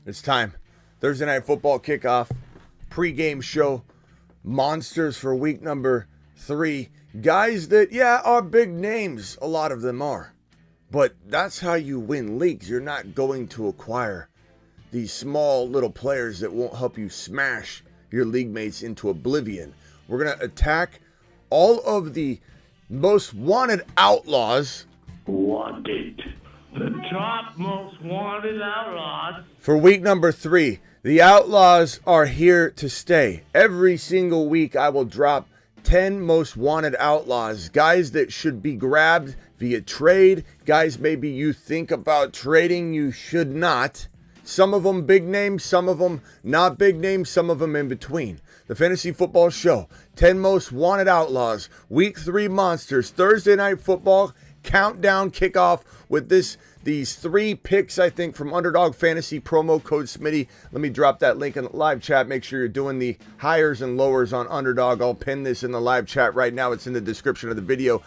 It's time. Thursday Night Football kickoff, pregame show, monsters for week number 3. Guys that, are big names. A lot of them are. But that's how you win leagues. You're not going to acquire these small little players that won't help you smash your league mates into oblivion. We're going to attack all of the most wanted outlaws. Wanted. The top most wanted outlaws. For week number 3, the outlaws are here to stay. Every single week I will drop 10 most wanted outlaws. Guys that should be grabbed via trade. Guys maybe you think about trading, you should not. Some of them big names, some of them not big names, some of them in between. The Fantasy Football Show, 10 most wanted outlaws. Week 3 monsters. Thursday Night Football countdown kickoff with these 3 picks, I think, from Underdog Fantasy, promo code Smitty. Let me drop that link in the live chat. Make sure you're doing the higher and lowers on Underdog. I'll pin this in the live chat right now. It's in the description of the video.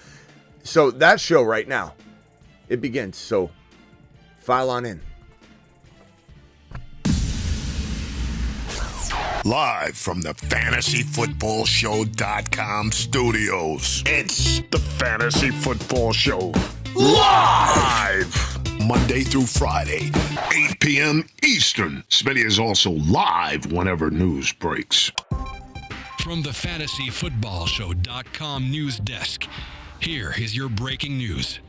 So that show right now, it begins. So file on in. Live from the FantasyFootballShow.com studios. It's the Fantasy Football Show. Live! Monday through Friday, 8 p.m. Eastern. Smitty is also live whenever news breaks. From the FantasyFootballShow.com news desk, here is your breaking news.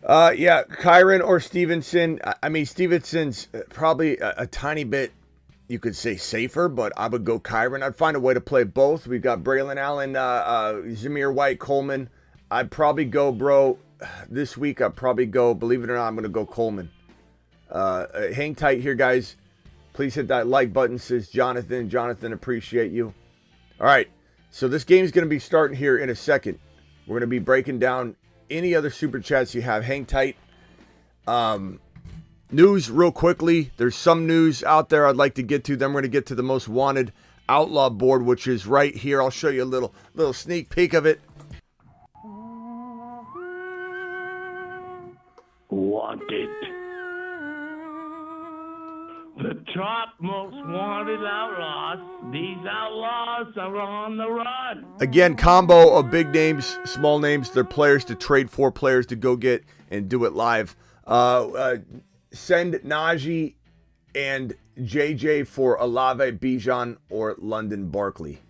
Kyron or Stevenson. I mean, Stevenson's probably a tiny bit, you could say, safer, but I would go Kyron. I'd find a way to play both. We've got Braylon Allen, Zamir White, Coleman. I'd probably go, this week I'd probably go, believe it or not, I'm going to go Coleman. Hang tight here, guys. Please hit that like button, says Jonathan. Jonathan, appreciate you. All right, so this game's going to be starting here in a second. We're going to be breaking down any other super chats you have. Hang tight. News real quickly. There's some news out there I'd like to get to. Then we're going to get to the most wanted outlaw board, which is right here. I'll show you a little sneak peek of it. Wanted. The top most wanted outlaws. These outlaws are on the run. Again, combo of big names, small names. They're players to trade for, players to go get and do it live. Send Najee and JJ for Olave, Bijan, or London Barkley.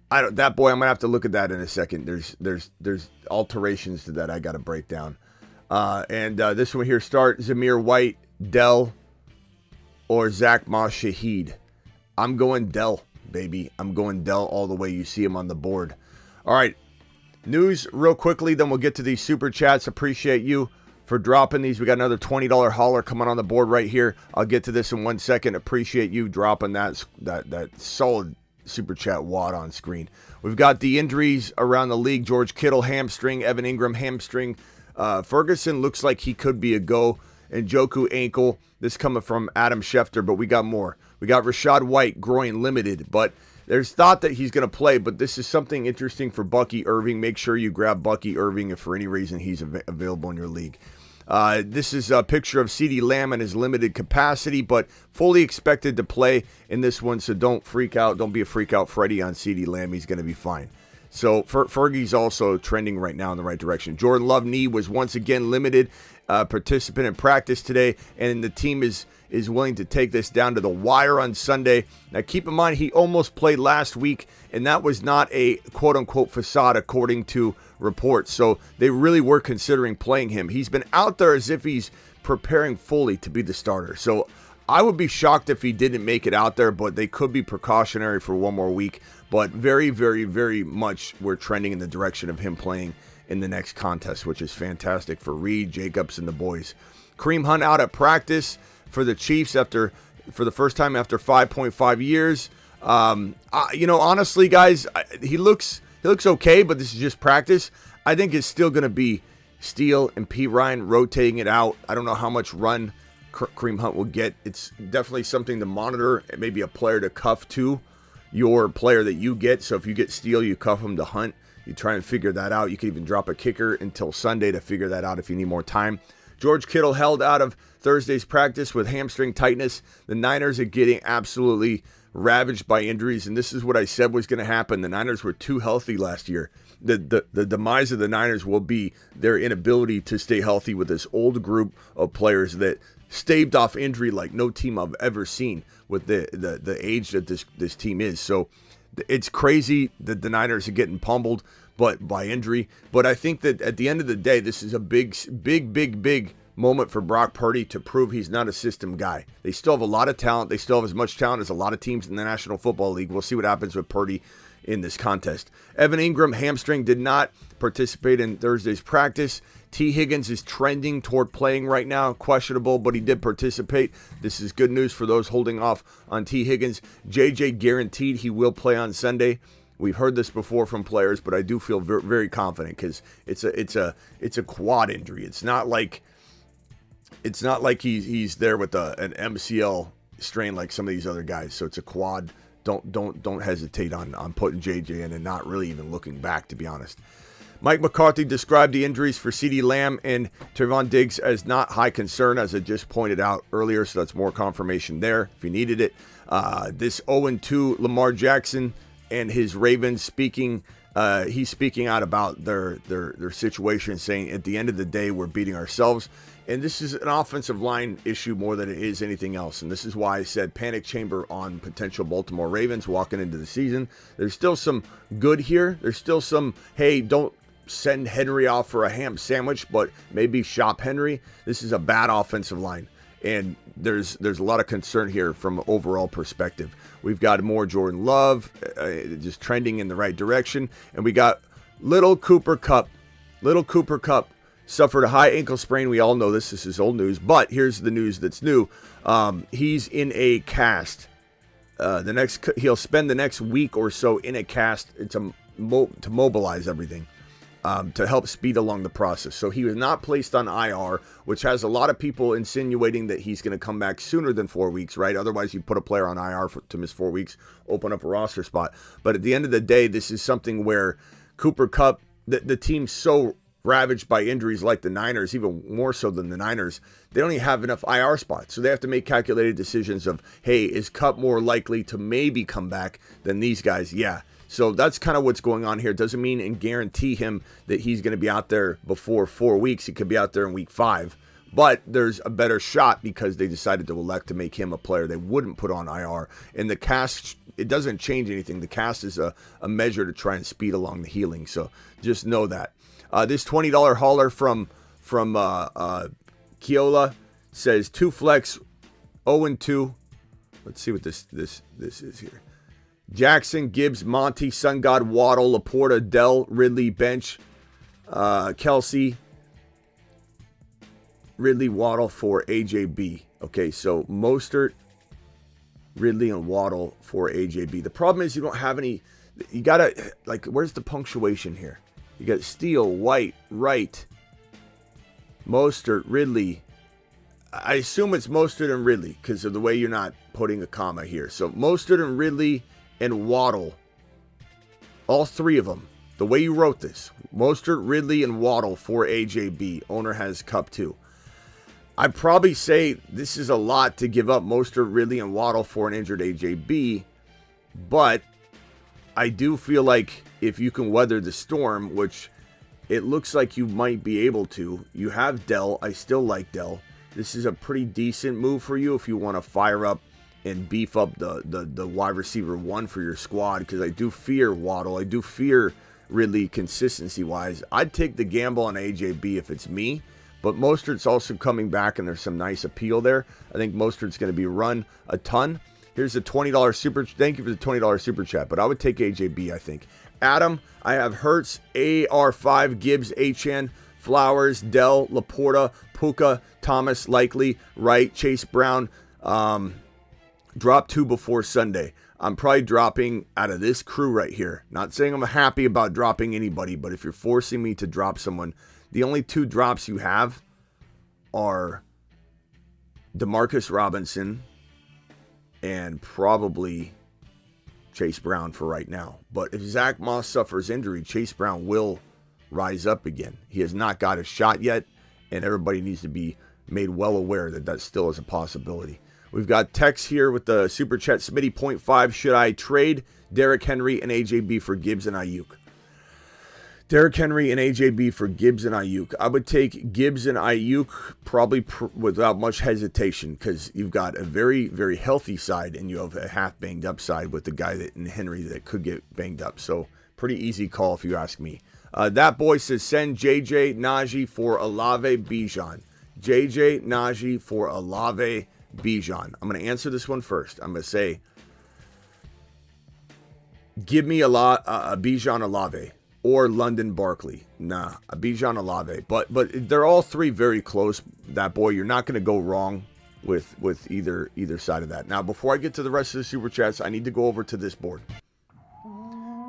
I'm gonna have to look at that in a second. There's alterations to that I gotta break down. This one here, start Zamir White, Dell, or Zach Moss Shaheed. I'm going Dell, baby. I'm going Dell all the way. You see him on the board. All right, news real quickly, then we'll get to these super chats. Appreciate you for dropping these. We got another $20 hauler coming on the board right here. I'll get to this in 1 second. Appreciate you dropping that solid super chat wad on screen. We've got the injuries around the league. George Kittle, hamstring. Evan Ingram, hamstring. Ferguson looks like he could be a go. And Njoku, ankle. This coming from Adam Schefter, but we got more. We got Rashad White, groin limited, but there's thought that he's going to play, but this is something interesting for Bucky Irving. Make sure you grab Bucky Irving if for any reason he's available in your league. This is a picture of CeeDee Lamb and his limited capacity, but fully expected to play in this one, so don't freak out. Don't be a freak out Freddy on CeeDee Lamb. He's going to be fine. So Fergie's also trending right now in the right direction. Jordan Love knee was once again limited participant in practice today, and the team is willing to take this down to the wire on Sunday. Now keep in mind, he almost played last week, and that was not a quote-unquote facade according to reports. So they really were considering playing him. He's been out there as if he's preparing fully to be the starter. So I would be shocked if he didn't make it out there, but they could be precautionary for one more week. But very, very, very much we're trending in the direction of him playing in the next contest, which is fantastic for Reed, Jacobs, and the boys. Kareem Hunt out at practice for the Chiefs for the first time after 5.5 years. Honestly, guys, he looks okay, but this is just practice. I think it's still going to be Steele and P. Ryan rotating it out. I don't know how much run Kareem Hunt will get. It's definitely something to monitor, maybe a player to cuff to your player that you get. So if you get Steele, you cuff him to Hunt. you try and figure that out. You can even drop a kicker until Sunday to figure that out if you need more time. George Kittle held out of Thursday's practice with hamstring tightness. The Niners are getting absolutely ravaged by injuries, and this is what I said was going to happen. The Niners were too healthy last year. The demise of the Niners will be their inability to stay healthy with this old group of players that staved off injury like no team I've ever seen with the age that this team is. So it's crazy that the Niners are getting pummeled by injury. But I think that at the end of the day, this is a big moment for Brock Purdy to prove he's not a system guy. They still have a lot of talent. They still have as much talent as a lot of teams in the National Football League. We'll see what happens with Purdy in this contest. Evan Ingram, hamstring, did not participate in Thursday's practice. T. Higgins is trending toward playing right now, questionable, but he did participate. This is good news for those holding off on T. Higgins. JJ guaranteed he will play on Sunday. We've heard this before from players, but I do feel very, very confident because it's a quad injury. It's not like he's there with an MCL strain like some of these other guys. So it's a quad. Don't hesitate on putting JJ in and not really even looking back, to be honest. Mike McCarthy described the injuries for CeeDee Lamb and Trevon Diggs as not high concern, as I just pointed out earlier, so that's more confirmation there if you needed it. This 0-2 Lamar Jackson and his Ravens he's speaking out about their situation, saying at the end of the day, we're beating ourselves. And this is an offensive line issue more than it is anything else. And this is why I said panic chamber on potential Baltimore Ravens walking into the season. There's still some good here. There's still some, hey, don't send Henry off for a ham sandwich, but maybe shop Henry. This is a bad offensive line. And there's a lot of concern here from an overall perspective. We've got more Jordan Love, just trending in the right direction. And we got little Cooper Kupp. Little Cooper Kupp suffered a high ankle sprain. We all know this. This is old news. But here's the news that's new. He's in a cast. He'll spend the next week or so in a cast to mobilize everything. To help speed along the process. So he was not placed on IR, which has a lot of people insinuating that he's going to come back sooner than 4 weeks, right? Otherwise, you put a player on IR to miss 4 weeks, open up a roster spot. But at the end of the day, this is something where Cooper Kupp, the team's so ravaged by injuries like the Niners, even more so than the Niners, they don't even have enough IR spots. So they have to make calculated decisions of, hey, is Kupp more likely to maybe come back than these guys? Yeah. So that's kind of what's going on here. Doesn't mean and guarantee him that he's going to be out there before 4 weeks. He could be out there in week 5. But there's a better shot because they decided to elect to make him a player they wouldn't put on IR. And the cast, it doesn't change anything. The cast is a measure to try and speed along the healing. So just know that. This $20 hauler from Keola says 2 flex, 0-2. Let's see what this is here. Jackson, Gibbs, Monty, Sun God, Waddle, Laporta, Dell, Ridley, bench, Kelsey, Ridley, Waddle for AJB. Okay, so Mostert, Ridley, and Waddle for AJB. The problem is you don't have any. You gotta, like, where's the punctuation here? You got Steele, White, Wright, Mostert, Ridley. I assume it's Mostert and Ridley because of the way you're not putting a comma here. So Mostert and Ridley and Waddle, all 3 of them, the way you wrote this, Mostert, Ridley, and Waddle for AJB. Owner has Kupp too. I'd probably say this is a lot to give up Mostert, Ridley, and Waddle for an injured AJB, but I do feel like if you can weather the storm, which it looks like you might be able to, you have Dell. I still like Dell. This is a pretty decent move for you if you want to fire up and beef up the wide receiver 1 for your squad, because I do fear Waddle. I do fear Ridley consistency-wise. I'd take the gamble on AJB if it's me, but Mostert's also coming back, and there's some nice appeal there. I think Mostert's going to be run a ton. Here's the $20 super. Thank you for the $20 super chat, but I would take AJB, I think. Adam, I have Hurts, AR5, Gibbs, HN, Flowers, Dell, Laporta, Puka, Thomas, Likely, Wright, Chase Brown. Drop 2 before Sunday. I'm probably dropping out of this crew right here. Not saying I'm happy about dropping anybody, but if you're forcing me to drop someone, the only 2 drops you have are Demarcus Robinson and probably Chase Brown for right now. But if Zach Moss suffers injury, Chase Brown will rise up again. He has not got a shot yet, and everybody needs to be made well aware that that still is a possibility. We've got Tex here with the Super Chat. Smitty, 0.5. Should I trade Derrick Henry and AJB for Gibbs and Ayuk? Derrick Henry and AJB for Gibbs and Ayuk. I would take Gibbs and Ayuk probably without much hesitation, because you've got a very, very healthy side and you have a half banged up side with the guy that in Henry that could get banged up. So pretty easy call if you ask me. That boy says send JJ Najee for Olave Bijan. JJ Najee for Olave Bijan. I'm going to answer this one first. I'm going to say, give me Bijan Olave or London Barkley. Nah, Bijan Olave. But they're all three very close. That boy, you're not going to go wrong with either side of that. Now, before I get to the rest of the Super Chats, I need to go over to this board.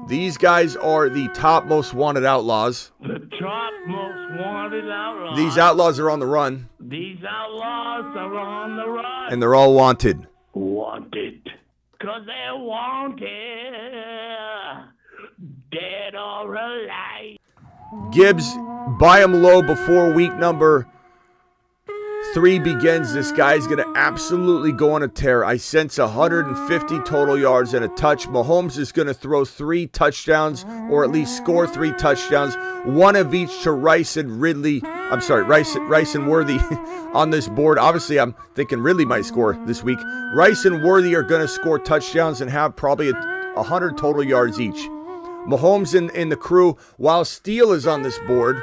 These guys are the top most wanted outlaws. The top most wanted outlaws. These outlaws are on the run. These outlaws are on the run. And they're all wanted. Wanted. Because they're wanted. Dead or alive. Gibbs, buy him low before week number 3 begins. This guy's going to absolutely go on a tear. I sense 150 total yards and a touch. Mahomes is going to throw 3 touchdowns, or at least score 3 touchdowns. One of each to Rice and Worthy on this board. Obviously, I'm thinking Ridley might score this week. Rice and Worthy are going to score touchdowns and have probably 100 total yards each. Mahomes and the crew, while Steele is on this board,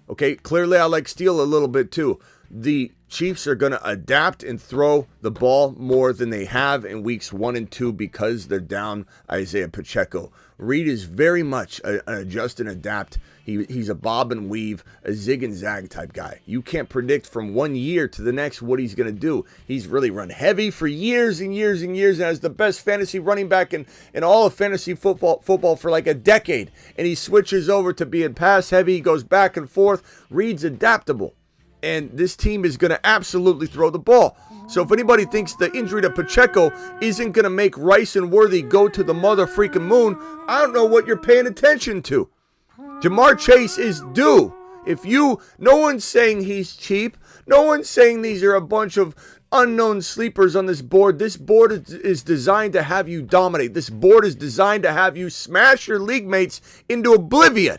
okay, clearly I like Steele a little bit too. The Chiefs are going to adapt and throw the ball more than they have in weeks 1 and 2 because they're down Isaiah Pacheco. Reed is very much an adjust and adapt. He's a bob and weave, a zig and zag type guy. You can't predict from 1 year to the next what he's going to do. He's really run heavy for years and years and years, and has the best fantasy running back in all of fantasy football for like a decade. And he switches over to being pass heavy. He goes back and forth. Reed's adaptable. And this team is going to absolutely throw the ball. So if anybody thinks the injury to Pacheco isn't going to make Rice and Worthy go to the mother freaking moon, I don't know what you're paying attention to. Jamar Chase is due. No one's saying he's cheap. No one's saying these are a bunch of unknown sleepers on this board. This board is designed to have you dominate. This board is designed to have you smash your league mates into oblivion.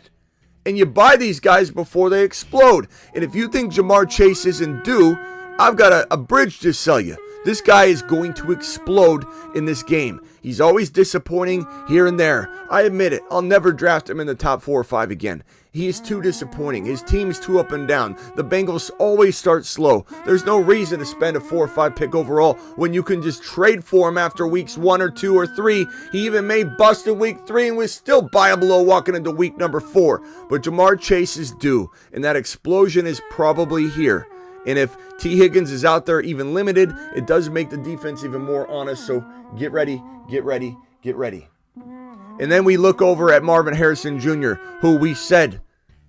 And you buy these guys before they explode. And if you think Jamar Chase isn't due, I've got a bridge to sell you. This guy is going to explode in this game. He's always disappointing here and there. I admit it. I'll never draft him in the top 4 or 5 again. He is too disappointing. His team is too up and down. The Bengals always start slow. There's no reason to spend a 4 or 5 pick overall when you can just trade for him after weeks 1 or 2 or 3. He even may bust in week 3 and was still buyable walking into week number 4. But Jamar Chase is due, and that explosion is probably here. And if T. Higgins is out there even limited, it does make the defense even more honest. So get ready, get ready, get ready. And then we look over at Marvin Harrison Jr., who we said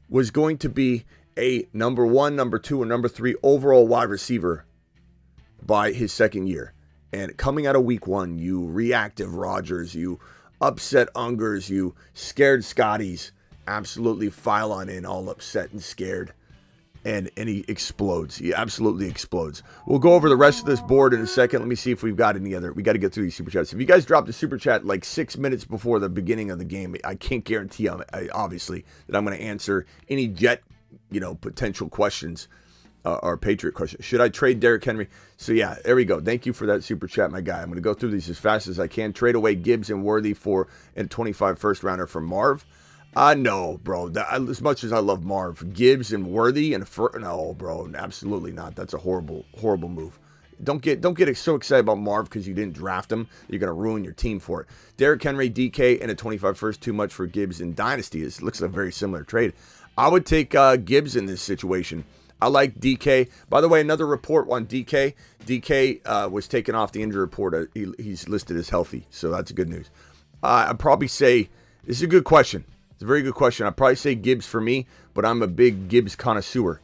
was going to be a number 1, number 2, and number 3 overall wide receiver by his second year. And coming out of week 1, you reactive Rodgers, you upset Ungers, you scared Scotties, absolutely file on in, all upset and scared. And he explodes. He absolutely explodes. We'll go over the rest of this board in a second. Let me see if we've got any other. We got to get through these super chats. If you guys dropped a super chat like 6 minutes before the beginning of the game, I can't guarantee, obviously, that I'm going to answer any potential questions or Patriot questions. Should I trade Derrick Henry? So yeah, there we go. Thank you for that super chat, my guy. I'm going to go through these as fast as I can. Trade away Gibbs and Worthy for a 25 first rounder from Marv. No, bro. As much as I love Marv, Gibbs and Worthy no, bro, absolutely not. That's a horrible, horrible move. Don't get so excited about Marv because you didn't draft him. You're gonna ruin your team for it. Derrick Henry, DK, and a 25 first, too much for Gibbs in Dynasty. This looks like a very similar trade. I would take Gibbs in this situation. I like DK. By the way, another report on DK. DK was taken off the injury report. He's listed as healthy, so that's good news. I'd probably say this is a good question. It's a very good question. I'd probably say Gibbs for me, but I'm a big Gibbs connoisseur.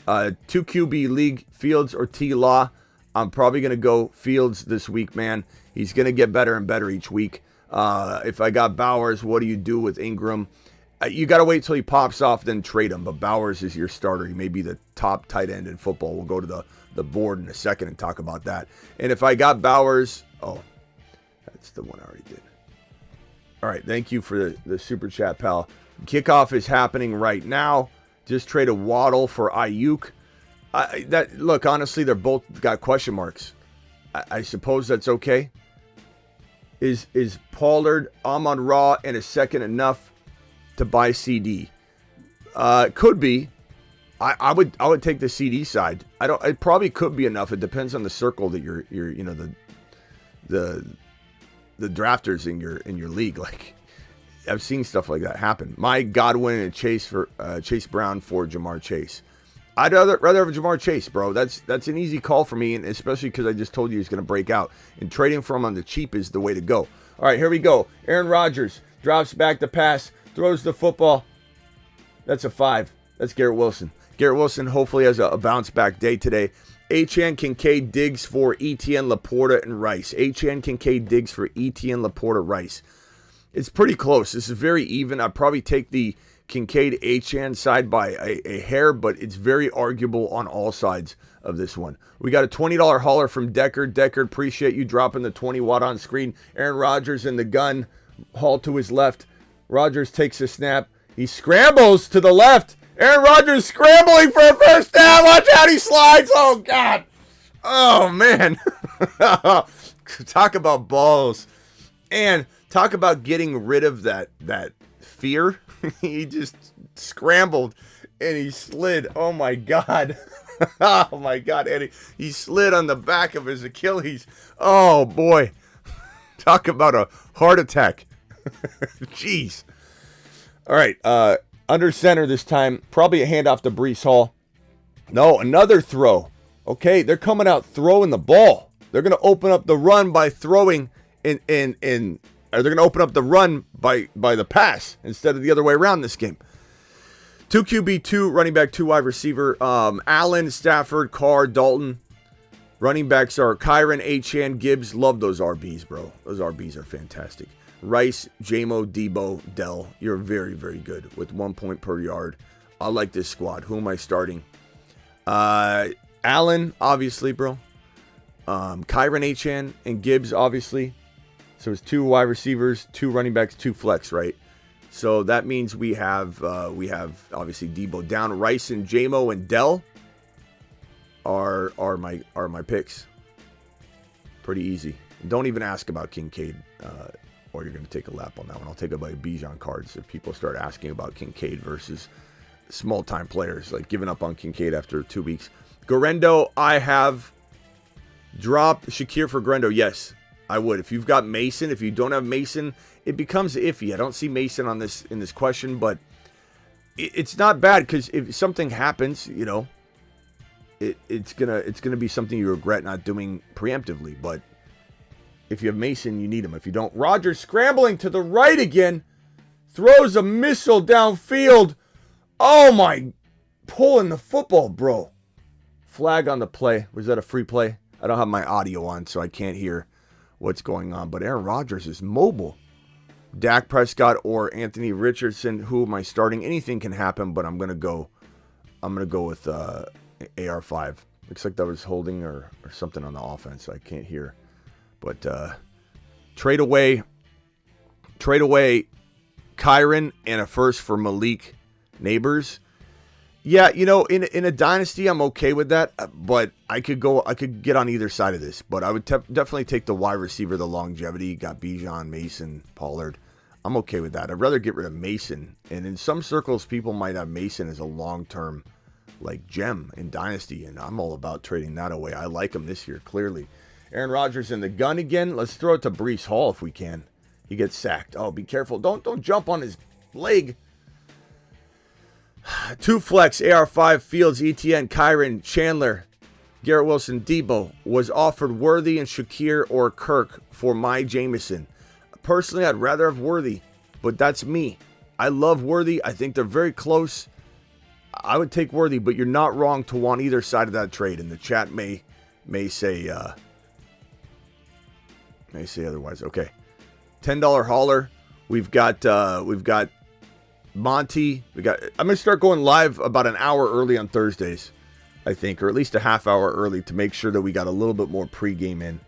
2 QB league, Fields or T. Law. I'm probably going to go Fields this week, man. He's going to get better and better each week. If I got Bowers, what do you do with Ingram? You got to wait till he pops off, then trade him. But Bowers is your starter. He may be the top tight end in football. We'll go to the board in a second and talk about that. And if I got Bowers, that's the one I already did. All right, thank you for the super chat, pal. Kickoff is happening right now. Just trade a Waddle for Ayuk. Look, honestly, they're both got question marks. I suppose that's okay. Is Pollard, Amon-Ra, and a second enough to buy CD? Could be. I would take the CD side. It probably could be enough. It depends on the circle that you're the drafters in your league. Like, I've seen stuff like that happen. My Godwin and Chase Brown for Jamar Chase. I'd rather have Jamar Chase, bro. That's an easy call for me, and especially because I just told you he's going to break out. And trading for him on the cheap is the way to go. All right, here we go. Aaron Rodgers drops back to pass, throws the football. That's a 5. That's Garrett Wilson. Garrett Wilson hopefully has a bounce back day today. Achane, Kincaid, Diggs for Etienne, Laporta, and Rice. Achane, Kincaid, Diggs for Etienne, Laporta, Rice. It's pretty close. This is very even. I'd probably take the Kincaid Achane side by a hair, but it's very arguable on all sides of this one. We got a $20 hauler from Deckard. Deckard, appreciate you dropping the 20 watt on screen. Aaron Rodgers in the gun. Haul to his left. Rodgers takes a snap. He scrambles to the left. Aaron Rodgers scrambling for a first down. Watch out, he slides. Oh, God. Oh, man. Talk about balls. And talk about getting rid of that fear. He just scrambled and he slid. Oh, my God. Oh, my God. And he slid on the back of his Achilles. Oh, boy. Talk about a heart attack. Jeez. All right. Under center this time. Probably a handoff to Breece Hall. No, another throw. Okay, they're coming out throwing the ball. They're going to open up the run by throwing or they're going to open up the run by the pass instead of the other way around this game. 2 QB, 2 running back, 2 wide receiver. Allen, Stafford, Carr, Dalton. Running backs are Kyron, Achane, Gibbs. Love those RBs, bro. Those RBs are fantastic. Rice, Jamo, Debo, Dell. You're very, very good with 1 point per yard. I like this squad. Who am I starting? Allen, obviously, bro. Kyron, Achane, and Gibbs, obviously. So it's 2 wide receivers, 2 running backs, 2 flex, right? So that means we have obviously Debo down. Rice and Jamo and Dell are my picks. Pretty easy. Don't even ask about Kincaid, or you're going to take a lap on that one. I'll take it by Bijan cards if people start asking about Kincaid versus small-time players, like giving up on Kincaid after 2 weeks. Garendo, I have dropped Shakir for Garendo. Yes, I would. If you've got Mason, if you don't have Mason, it becomes iffy. I don't see Mason on this in this question, but it's not bad because if something happens, it's gonna be something you regret not doing preemptively. But if you have Mason, you need him. If you don't, Rodgers scrambling to the right again, throws a missile downfield. Oh my, pulling the football, bro. Flag on the play. Was that a free play? I don't have my audio on, so I can't hear what's going on. But Aaron Rodgers is mobile. Dak Prescott or Anthony Richardson. Who am I starting? Anything can happen, but I'm gonna go with AR5. Looks like that was holding or something on the offense. I can't hear. But trade away Kyron and a first for Malik Neighbors. Yeah, in a dynasty, I'm okay with that. But I could get on either side of this. But I would definitely take the wide receiver, the longevity. Got Bijan, Mason, Pollard. I'm okay with that. I'd rather get rid of Mason. And in some circles, people might have Mason as a long-term gem in dynasty, and I'm all about trading that away. I like him this year, clearly. Aaron Rodgers in the gun again. Let's throw it to Breece Hall if we can. He gets sacked. Oh, be careful. Don't jump on his leg. 2 flex, AR5, Fields, ETN, Kyron, Chandler, Garrett Wilson, Debo. Was offered Worthy and Shakir or Kirk for my Jameson. Personally, I'd rather have Worthy, but that's me. I love Worthy. I think they're very close. I would take Worthy, but you're not wrong to want either side of that trade, and the chat may may say otherwise. Okay, $10 hauler. We've got Monty. I'm gonna start going live about an hour early on Thursdays, I think, or at least a half hour early to make sure that we got a little bit more pregame in.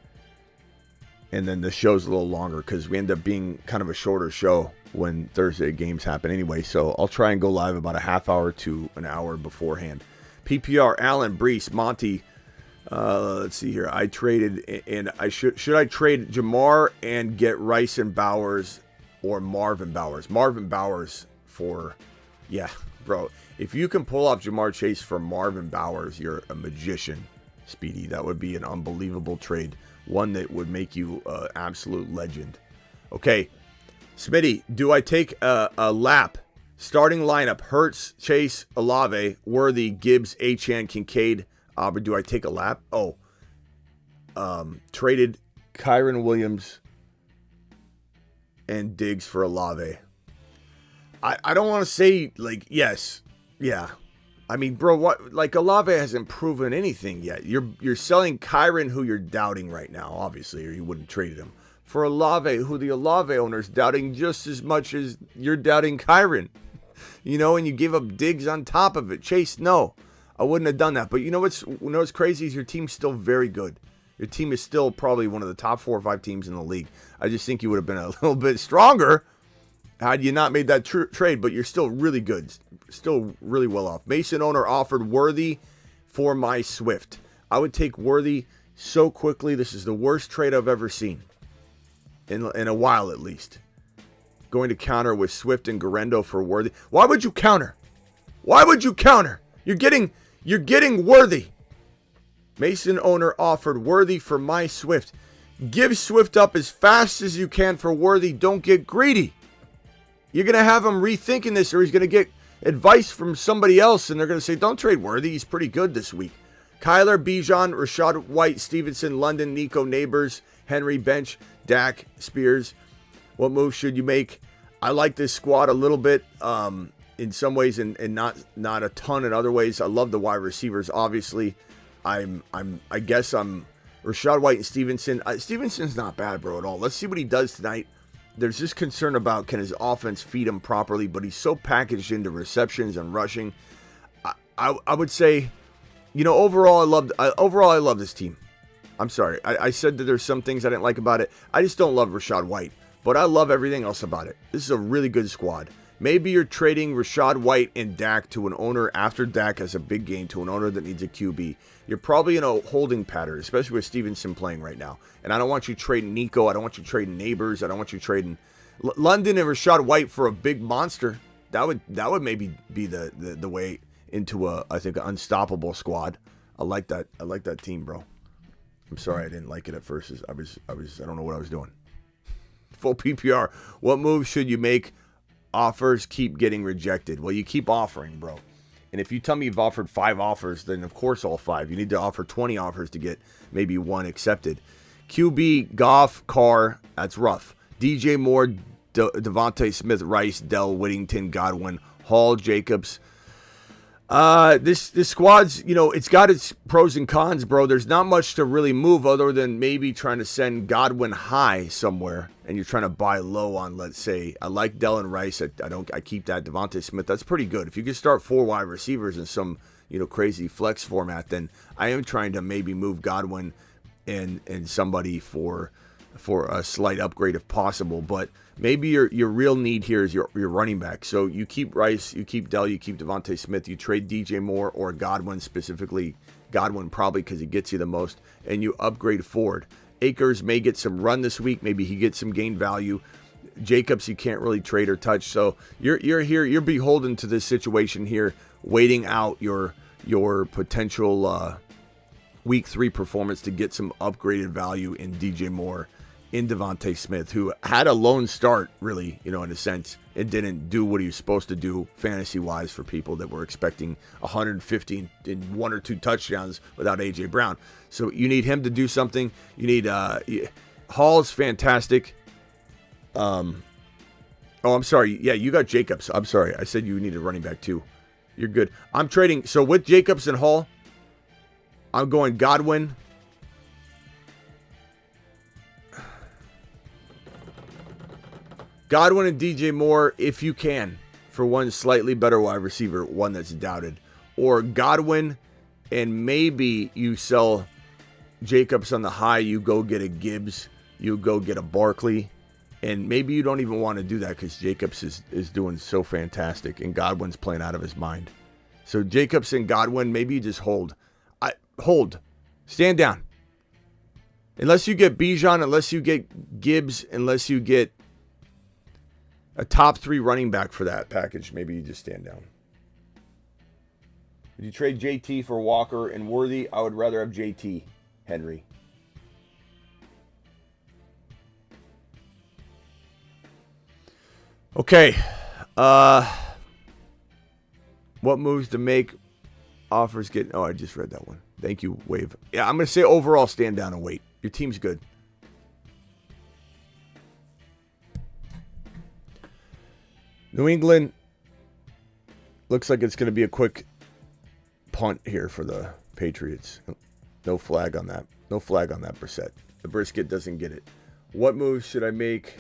And then the show's a little longer because we end up being kind of a shorter show when Thursday games happen anyway. So I'll try and go live about a half hour to an hour beforehand. PPR, Allen, Brees, Monty. Let's see here. I traded, and I should I trade Jamar and get Rice and Bowers or Marvin Bowers? Marvin Bowers for, yeah, bro. If you can pull off Jamar Chase for Marvin Bowers, you're a magician, Speedy. That would be an unbelievable trade. One that would make you an absolute legend. Okay, Smitty, do I take a lap? Starting lineup, Hurts, Chase, Olave, Worthy, Gibbs, Achane, Kincaid, Aubrey. Do I take a lap? Oh, traded Kyron Williams and Diggs for Olave. I don't want to say, like, yes, yeah. I mean, bro, what? Like, Olave hasn't proven anything yet. You're selling Kyron, who you're doubting right now, obviously, or you wouldn't trade him, for Olave, who the Olave owner's doubting just as much as you're doubting Kyron. You know, and you give up Diggs on top of it. Chase, no, I wouldn't have done that. But you know what's crazy is your team's still very good. Your team is still probably one of the top 4 or 5 teams in the league. I just think you would have been a little bit stronger had you not made that trade, but you're still really good. Still really well off. Mason owner offered Worthy for my Swift. I would take Worthy so quickly. This is the worst trade I've ever seen. In a while, at least. Going to counter with Swift and Garendo for Worthy. Why would you counter? Why would you counter? You're getting Worthy. Mason owner offered Worthy for my Swift. Give Swift up as fast as you can for Worthy. Don't get greedy. You're going to have him rethinking this, or he's going to get advice from somebody else, and they're going to say, don't trade Worthy. He's pretty good this week. Kyler, Bijan, Rashad White, Stevenson, London, Nico, Neighbors, Henry, Bench, Dak, Spears. What move should you make? I like this squad a little bit in some ways and not a ton in other ways. I love the wide receivers, obviously. I guess I'm Rashad White and Stevenson. Stevenson's not bad, bro, at all. Let's see what he does tonight. There's this concern about can his offense feed him properly, but he's so packaged into receptions and rushing. I would say, you know, overall I love this team. I'm sorry. I said that there's some things I didn't like about it. I just don't love Rashad White, but I love everything else about it. This is a really good squad. Maybe you're trading Rashad White and Dak to an owner after Dak has a big game to an owner that needs a QB. You're probably in a holding pattern, especially with Stevenson playing right now. And I don't want you trading Nico. I don't want you trading Neighbors. I don't want you trading London and Rashad White for a big monster. That would maybe be the way into I think an unstoppable squad. I like that. I like that team, bro. I'm sorry I didn't like it at first. I don't know what I was doing. Full PPR. What moves should you make? Offers keep getting rejected. Well, you keep offering, bro. And if you tell me you've offered 5 offers, then of course all 5. You need to offer 20 offers to get maybe 1 accepted. QB, Goff, Carr, that's rough. DJ Moore, Devontae Smith, Rice, Dell, Whittington, Godwin, Hall, Jacobs. This squad's, you know, it's got its pros and cons, bro. There's not much to really move other than maybe trying to send Godwin high somewhere, and you're trying to buy low on, let's say, I like Dell and Rice. I keep that. Devontae Smith, that's pretty good. If you can start 4 wide receivers in some, you know, crazy flex format, then I am trying to maybe move Godwin and somebody for a slight upgrade if possible. But maybe your real need here is your running back. So you keep Rice, you keep Dell, you keep Devontae Smith, you trade DJ Moore or Godwin, specifically Godwin probably because he gets you the most, and you upgrade Ford. Akers may get some run this week. Maybe he gets some gain value. Jacobs you can't really trade or touch. So you're here, you're beholden to this situation here, waiting out your potential week 3 performance to get some upgraded value in DJ Moore, in Devontae Smith, who had a lone start, really, you know, in a sense. It didn't do what he was supposed to do fantasy-wise for people that were expecting 150 and 1 or 2 touchdowns without A.J. Brown. So you need him to do something. You need Hall's fantastic. Oh, I'm sorry. Yeah, you got Jacobs. I'm sorry. I said you needed running back too. You're good. I'm trading. So with Jacobs and Hall, I'm going Godwin Godwin and DJ Moore, if you can, for one slightly better wide receiver, one that's doubted. Or Godwin, and maybe you sell Jacobs on the high, you go get a Gibbs, you go get a Barkley, and maybe you don't even want to do that because Jacobs is doing so fantastic, and Godwin's playing out of his mind. So Jacobs and Godwin, maybe you just hold. Hold. Stand down. Unless you get Bijan, unless you get Gibbs, unless you get a top 3 running back for that package, maybe you just stand down. Would you trade JT for Walker and Worthy? I would rather have JT, Henry. Okay. What moves to make? Offers get... Oh, I just read that one. Thank you, Wave. Yeah, I'm going to say overall stand down and wait. Your team's good. New England looks like it's going to be a quick punt here for the Patriots. No flag on that. No flag on that Brissett. The brisket doesn't get it. What moves should I make?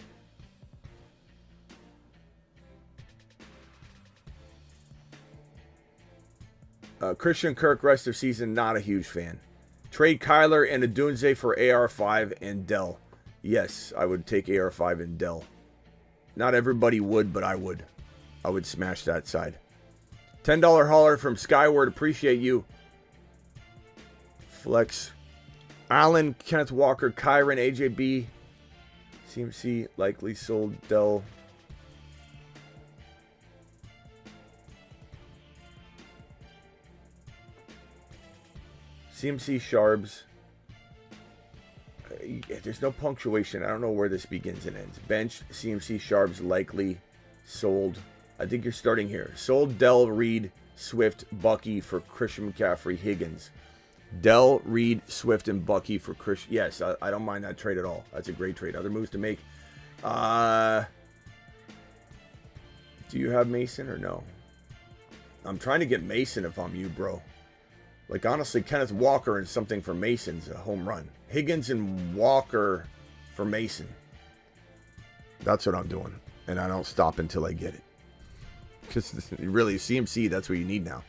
Christian Kirk, rest of season, not a huge fan. Trade Kyler and Adunze for AR5 and Dell. Yes, I would take AR5 and Dell. Not everybody would, but I would. I would smash that side. $10 hauler from Skyward. Appreciate you. Flex. Allen, Kenneth Walker, Kyron, AJB. CMC likely sold. Dell. CMC Sharps. There's no punctuation. I don't know where this begins and ends. Bench, CMC Sharps likely sold. I think you're starting here. Sold Dell, Reed, Swift, Bucky for Christian McCaffrey, Higgins. Dell, Reed, Swift, and Bucky for Christian. Yes, I don't mind that trade at all. That's a great trade. Other moves to make. Do you have Mason or no? I'm trying to get Mason if I'm you, bro. Like, honestly, Kenneth Walker and something for Mason's a home run. Higgins and Walker for Mason. That's what I'm doing. And I don't stop until I get it. Because really, CMC, that's what you need now.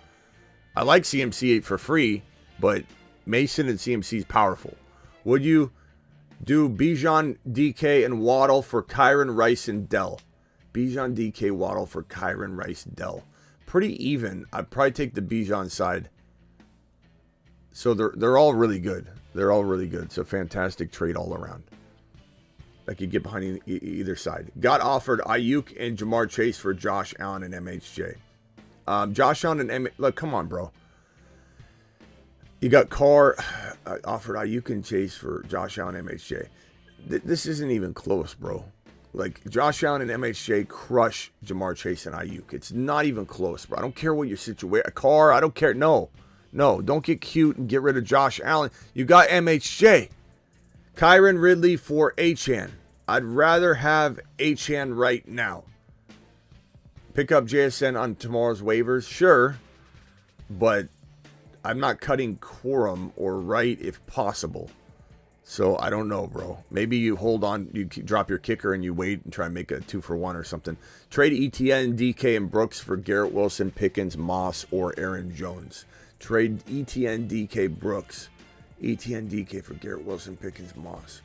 I like CMC for free, but Mason and CMC is powerful. Would you do Bijan, DK, and Waddle for Kyron, Rice, and Dell? Bijan, DK, Waddle for Kyron, Rice, Dell. Pretty even. I'd probably take the Bijan side. So they're all really good. They're all really good. So fantastic trade all around. I could get behind either side. Got offered Ayuk and Jamar Chase for Josh Allen and MHJ. Josh Allen and look, come on, bro. You got Carr. Offered Ayuk and Chase for Josh Allen and MHJ. This isn't even close, bro. Like, Josh Allen and MHJ crush Jamar Chase and Ayuk. It's not even close, bro. I don't care what your situation. Carr, I don't care. No, don't get cute and get rid of Josh Allen. You got MHJ. Kyron Ridley for Achane. I'd rather have Achane right now. Pick up JSN on tomorrow's waivers, sure. But I'm not cutting Quorum or Wright if possible. So I don't know, bro. Maybe you hold on, you drop your kicker and you wait and try and make a 2-for-1 or something. Trade ETN, DK, and Brooks for Garrett Wilson, Pickens, Moss, or Aaron Jones. Trade ETN, DK, Brooks. ETN, DK for Garrett Wilson, Pickens, Moss.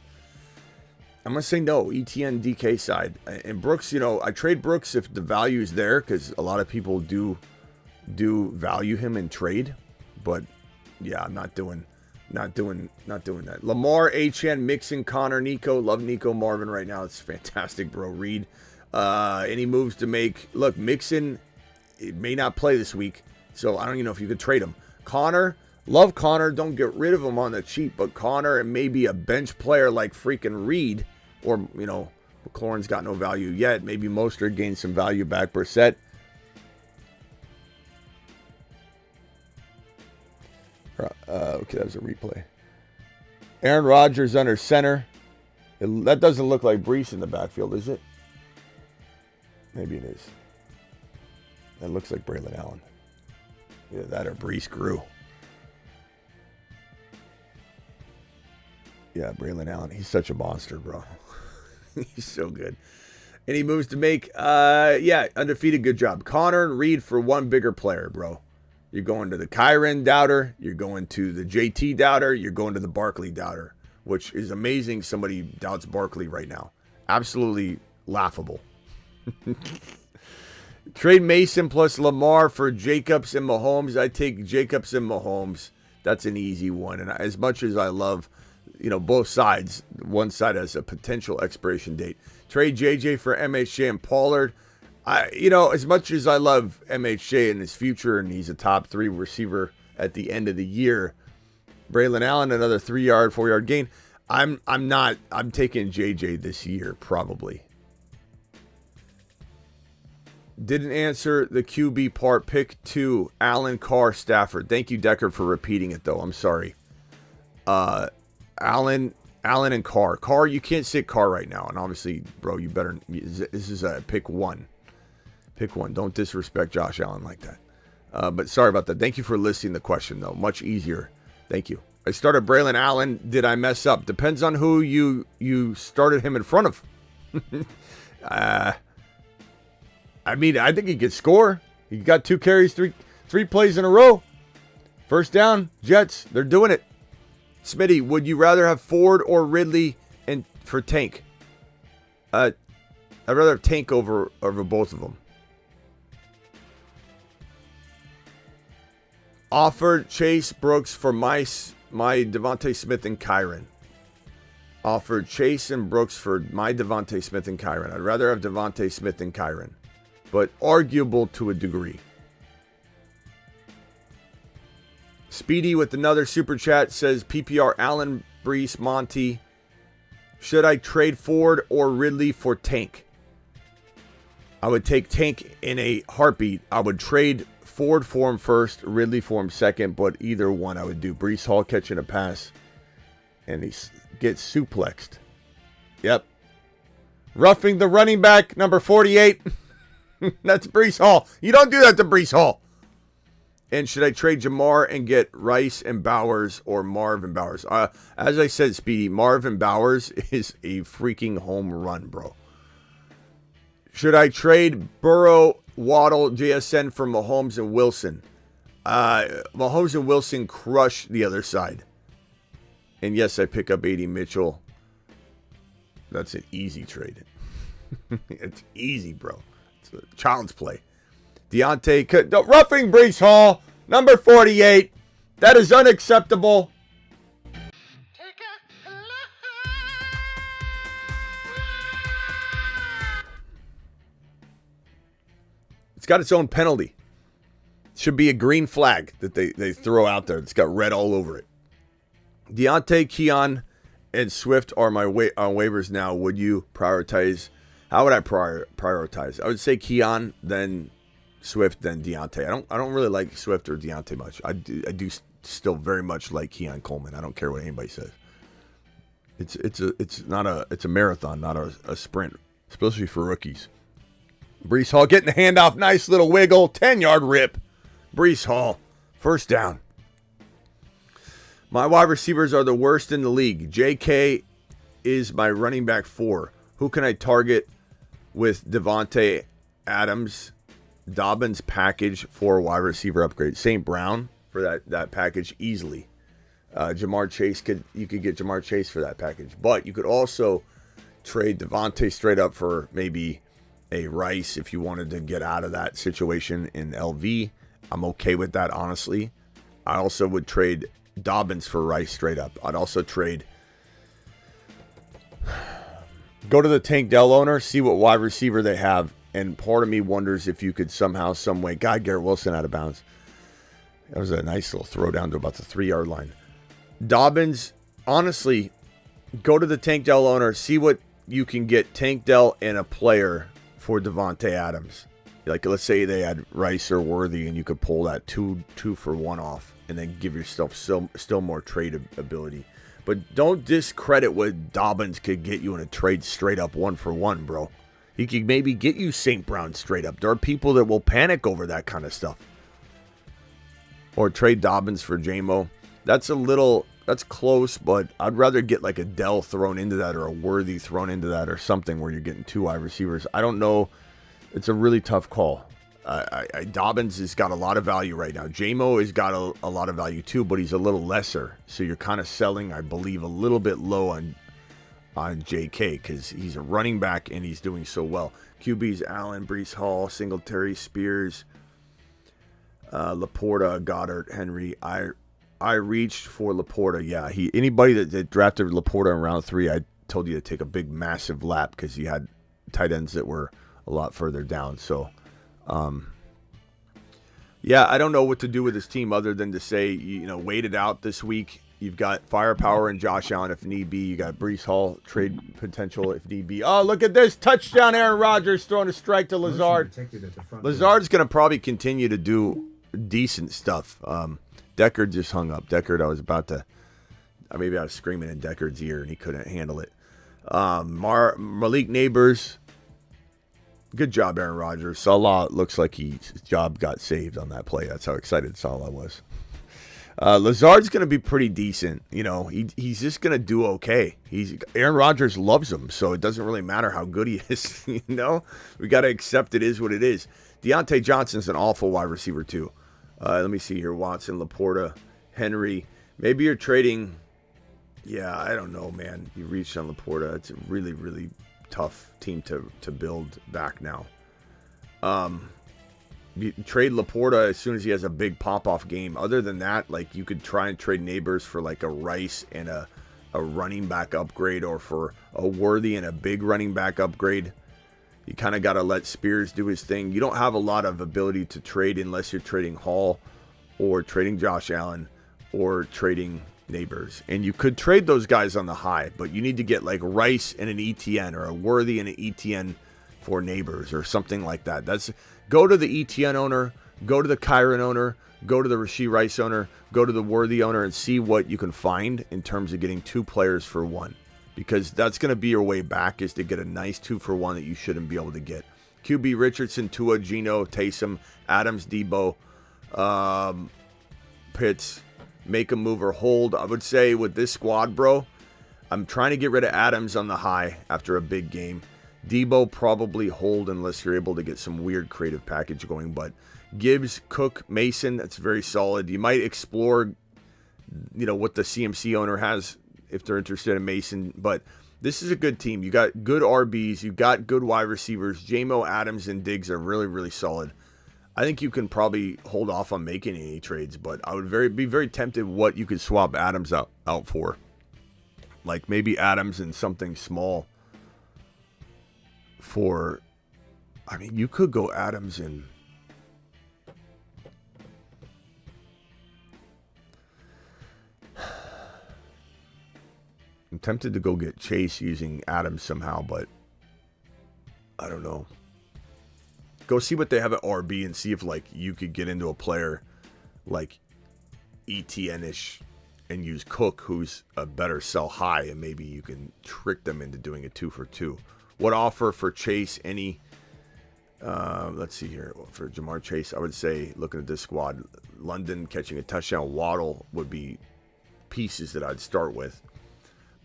I'm going to say no, ETN, DK side. And Brooks, I trade Brooks if the value is there because a lot of people do value him in trade. But yeah, I'm not doing that. Lamar, Achane, Mixon, Connor, Nico. Love Nico Marvin right now. It's fantastic, bro. Reed. Any moves to make? Look, Mixon, it may not play this week, so I don't even know if you could trade him. Connor, love Connor. Don't get rid of him on the cheap, but Connor and maybe a bench player like freaking Reed, or McLaurin's got no value yet. Maybe Mostert gains some value back. Brissett. Okay, that was a replay. Aaron Rodgers under center. That doesn't look like Brees in the backfield, is it? Maybe it is. That looks like Braylon Allen. Either that or Brees grew. Yeah, Braylon Allen. He's such a monster, bro. He's so good. Any moves to make? Yeah, undefeated, good job. Connor and Reed for one bigger player, bro. You're going to the Kyron doubter. You're going to the JT doubter. You're going to the Barkley doubter, which is amazing. Somebody doubts Barkley right now. Absolutely laughable. Trade Mason plus Lamar for Jacobs and Mahomes. I take Jacobs and Mahomes. That's an easy one. And as much as I love, both sides, one side has a potential expiration date. Trade JJ for MHJ and Pollard. As much as I love MHJ in his future, and he's a top 3 receiver at the end of the year, Braylon Allen, another 3-yard, 4-yard gain. I'm taking JJ this year, probably. Didn't answer the QB part. Pick 2, Allen, Carr, Stafford. Thank you, Decker, for repeating it, though. I'm sorry. Allen and Carr. Carr, you can't sit Carr right now. And obviously, bro, you better. This is a pick 1. Pick 1. Don't disrespect Josh Allen like that. But sorry about that. Thank you for listing the question, though. Much easier. Thank you. I started Braylon Allen. Did I mess up? Depends on who you started him in front of. I think he could score. He got 2 carries, three plays in a row. First down, Jets. They're doing it. Smitty, would you rather have Ford or Ridley for Tank? I'd rather have Tank over both of them. Offered Chase Brooks for my Devontae Smith and Kyron. Offered Chase and Brooks for my Devontae Smith and Kyron. I'd rather have Devontae Smith and Kyron, but arguable to a degree. Speedy with another super chat says PPR Allen, Brees, Monty. Should I trade Ford or Ridley for Tank? I would take Tank in a heartbeat. I would trade Ford for him first, Ridley for him second, but either one I would do. Brees Hall catching a pass, and he gets suplexed. Yep. Roughing the running back, number 48. That's Brees Hall. You don't do that to Brees Hall. And should I trade Jamar and get Rice and Bowers or Marv and Bowers? As I said, Speedy, Marv and Bowers is a freaking home run, bro. Should I trade Burrow, Waddle, JSN for Mahomes and Wilson? Mahomes and Wilson crush the other side. And yes, I pick up 80 Mitchell. That's an easy trade. It's easy, bro. It's a child's play. Deontay, roughing Brees Hall, number 48. That is unacceptable. It's got its own penalty. Should be a green flag that they throw out there. It's got red all over it. Deontay, Keon, and Swift are my on waivers now. Would you prioritize? How would I prioritize? I would say Keon, then Swift, then Deontay. I don't really like Swift or Deontay much. I do still very much like Keon Coleman. I don't care what anybody says. It's a marathon, not a sprint, especially for rookies. Brees Hall getting the handoff, nice little wiggle, 10-yard rip. Brees Hall, first down. My wide receivers are the worst in the league. JK is my running back 4. Who can I target with Devontae Adams? Dobbins package for a wide receiver upgrade. St. Brown for that package easily. Jamar Chase you could get Jamar Chase for that package, but you could also trade Devontae straight up for maybe a Rice if you wanted to get out of that situation in LV. I'm okay with that, honestly. I also would trade Dobbins for Rice straight up. I'd also trade. Go to the Tank Dell owner, see what wide receiver they have. And part of me wonders if you could somehow, some way, God, Garrett Wilson out of bounds. That was a nice little throw down to about the 3-yard line. Dobbins, honestly, go to the Tank Dell owner, see what you can get Tank Dell and a player for Devontae Adams. Like, let's say they had Rice or Worthy, and you could pull that two for 1 off, and then give yourself still more trade ability. But don't discredit what Dobbins could get you in a trade straight up 1 for 1, bro. He could maybe get you St. Brown straight up. There are people that will panic over that kind of stuff. Or trade Dobbins for JMO. That's a little that's close, but I'd rather get like a Dell thrown into that or a Worthy thrown into that or something where you're getting 2 wide receivers. I don't know. It's a really tough call. Dobbins has got a lot of value right now. J-Mo has got a lot of value too, but he's a little lesser. So you're kind of selling, I believe, a little bit low on JK because he's a running back and he's doing so well. QB's Allen, Breece Hall, Singletary, Spears, Laporta, Goddard, Henry. I reached for Laporta. Yeah, anybody that drafted Laporta in round 3, I told you to take a big, massive lap because he had tight ends that were a lot further down. So, yeah, I don't know what to do with this team other than to say, wait it out this week. You've got firepower in Josh Allen if need be. You got Breece Hall trade potential if need be. Oh, look at this. Touchdown, Aaron Rodgers throwing a strike to Lazard. Lazard's going to probably continue to do decent stuff. Deckard just hung up. Deckard, I was about to, maybe I was screaming in Deckard's ear and he couldn't handle it. Malik Neighbors. Good job, Aaron Rodgers. Salah looks like his job got saved on that play. That's how excited Salah was. Lazard's going to be pretty decent. He's just going to do okay. Aaron Rodgers loves him, so it doesn't really matter how good he is. We got to accept it is what it is. Deontay Johnson's an awful wide receiver too. Let me see here. Watson, Laporta, Henry. Maybe you're trading. Yeah, I don't know, man. You reached on Laporta. It's a really, really tough team to build back now. You trade Laporta as soon as he has a big pop-off game. Other than that, you could try and trade Neighbors for a Rice and a running back upgrade, or for a Worthy and a big running back upgrade. You kind of got to let Spears do his thing. You don't have a lot of ability to trade unless you're trading Hall or trading Josh Allen or trading Neighbors. And you could trade those guys on the high, but you need to get Rice and an ETN, or a Worthy and an ETN for Neighbors or something like that. Go to the ETN owner, go to the Kyron owner, go to the Rashee Rice owner, go to the Worthy owner, and see what you can find in terms of getting 2 players for 1. Because that's going to be your way back, is to get a nice 2 for 1 that you shouldn't be able to get. QB Richardson, Tua, Geno, Taysom, Adams, Debo, Pitts, make a move or hold. I would say with this squad, bro, I'm trying to get rid of Adams on the high after a big game. Debo probably hold unless you're able to get some weird creative package going. But Gibbs, Cook, Mason, that's very solid. You might explore, what the CMC owner has if they're interested in Mason. But this is a good team. You got good RBs. You got good wide receivers. J-Mo, Adams, and Diggs are really, really solid. I think you can probably hold off on making any trades, but I would be very tempted what you could swap Adams out for. Maybe Adams and something small for, you could go Adams and I'm tempted to go get Chase using Adams somehow, but I don't know. Go see what they have at RB and see if you could get into a player like ETN-ish and use Cook, who's a better sell high, and maybe you can trick them into doing a 2 for 2. What offer for Chase? Any? Let's see here. For Jamar Chase, I would say, looking at this squad, London catching a touchdown, Waddle would be pieces that I'd start with.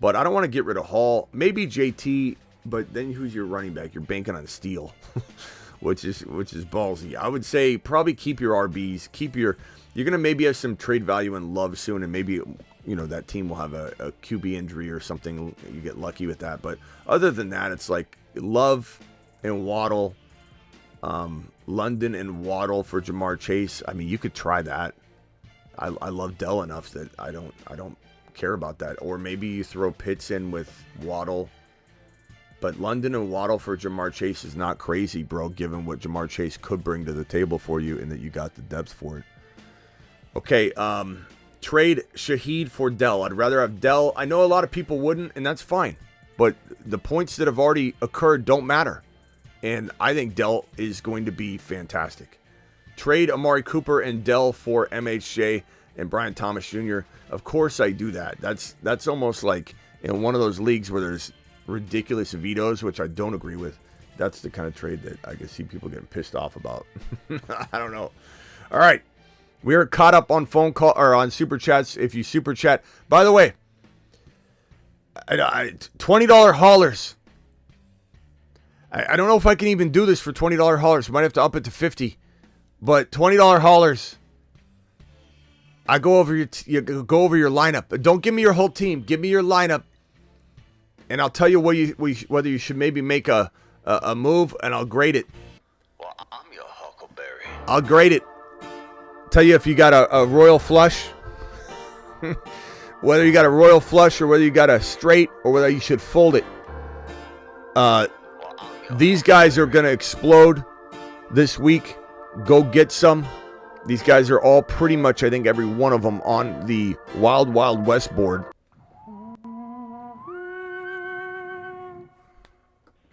But I don't want to get rid of Hall. Maybe JT, but then who's your running back? You're banking on Steele, which is ballsy. I would say probably keep your RBs. You're going to maybe have some trade value in Love soon, and maybe that team will have a QB injury or something. You get lucky with that. But other than that, it's Love and Waddle, London and Waddle for Jamar Chase. You could try that. I love Dell enough that I don't care about that. Or maybe you throw Pitts in with Waddle. But London and Waddle for Jamar Chase is not crazy, bro, given what Jamar Chase could bring to the table for you and that you got the depth for it. Okay, trade Shaheed for Dell. I'd rather have Dell. I know a lot of people wouldn't, and that's fine. But the points that have already occurred don't matter. And I think Dell is going to be fantastic. Trade Amari Cooper and Dell for MHJ and Brian Thomas Jr. Of course I do that. That's almost like in one of those leagues where there's ridiculous vetoes, which I don't agree with. That's the kind of trade that I can see people getting pissed off about. I don't know. All right. We are caught up on phone call or on super chats. If you super chat, by the way, $20 haulers. I don't know if I can even do this for $20 haulers. We might have to up it to 50, but $20 haulers. I go over you go over your lineup. Don't give me your whole team. Give me your lineup, and I'll tell you whether you should maybe make a move, and I'll grade it. Well, I'm your huckleberry. I'll grade it. Tell you if you got a royal flush, whether you got a royal flush or whether you got a straight or whether you should fold it. These guys are going to explode this week. Go get some. These guys are all pretty much, I think, every one of them on the Wild Wild West board.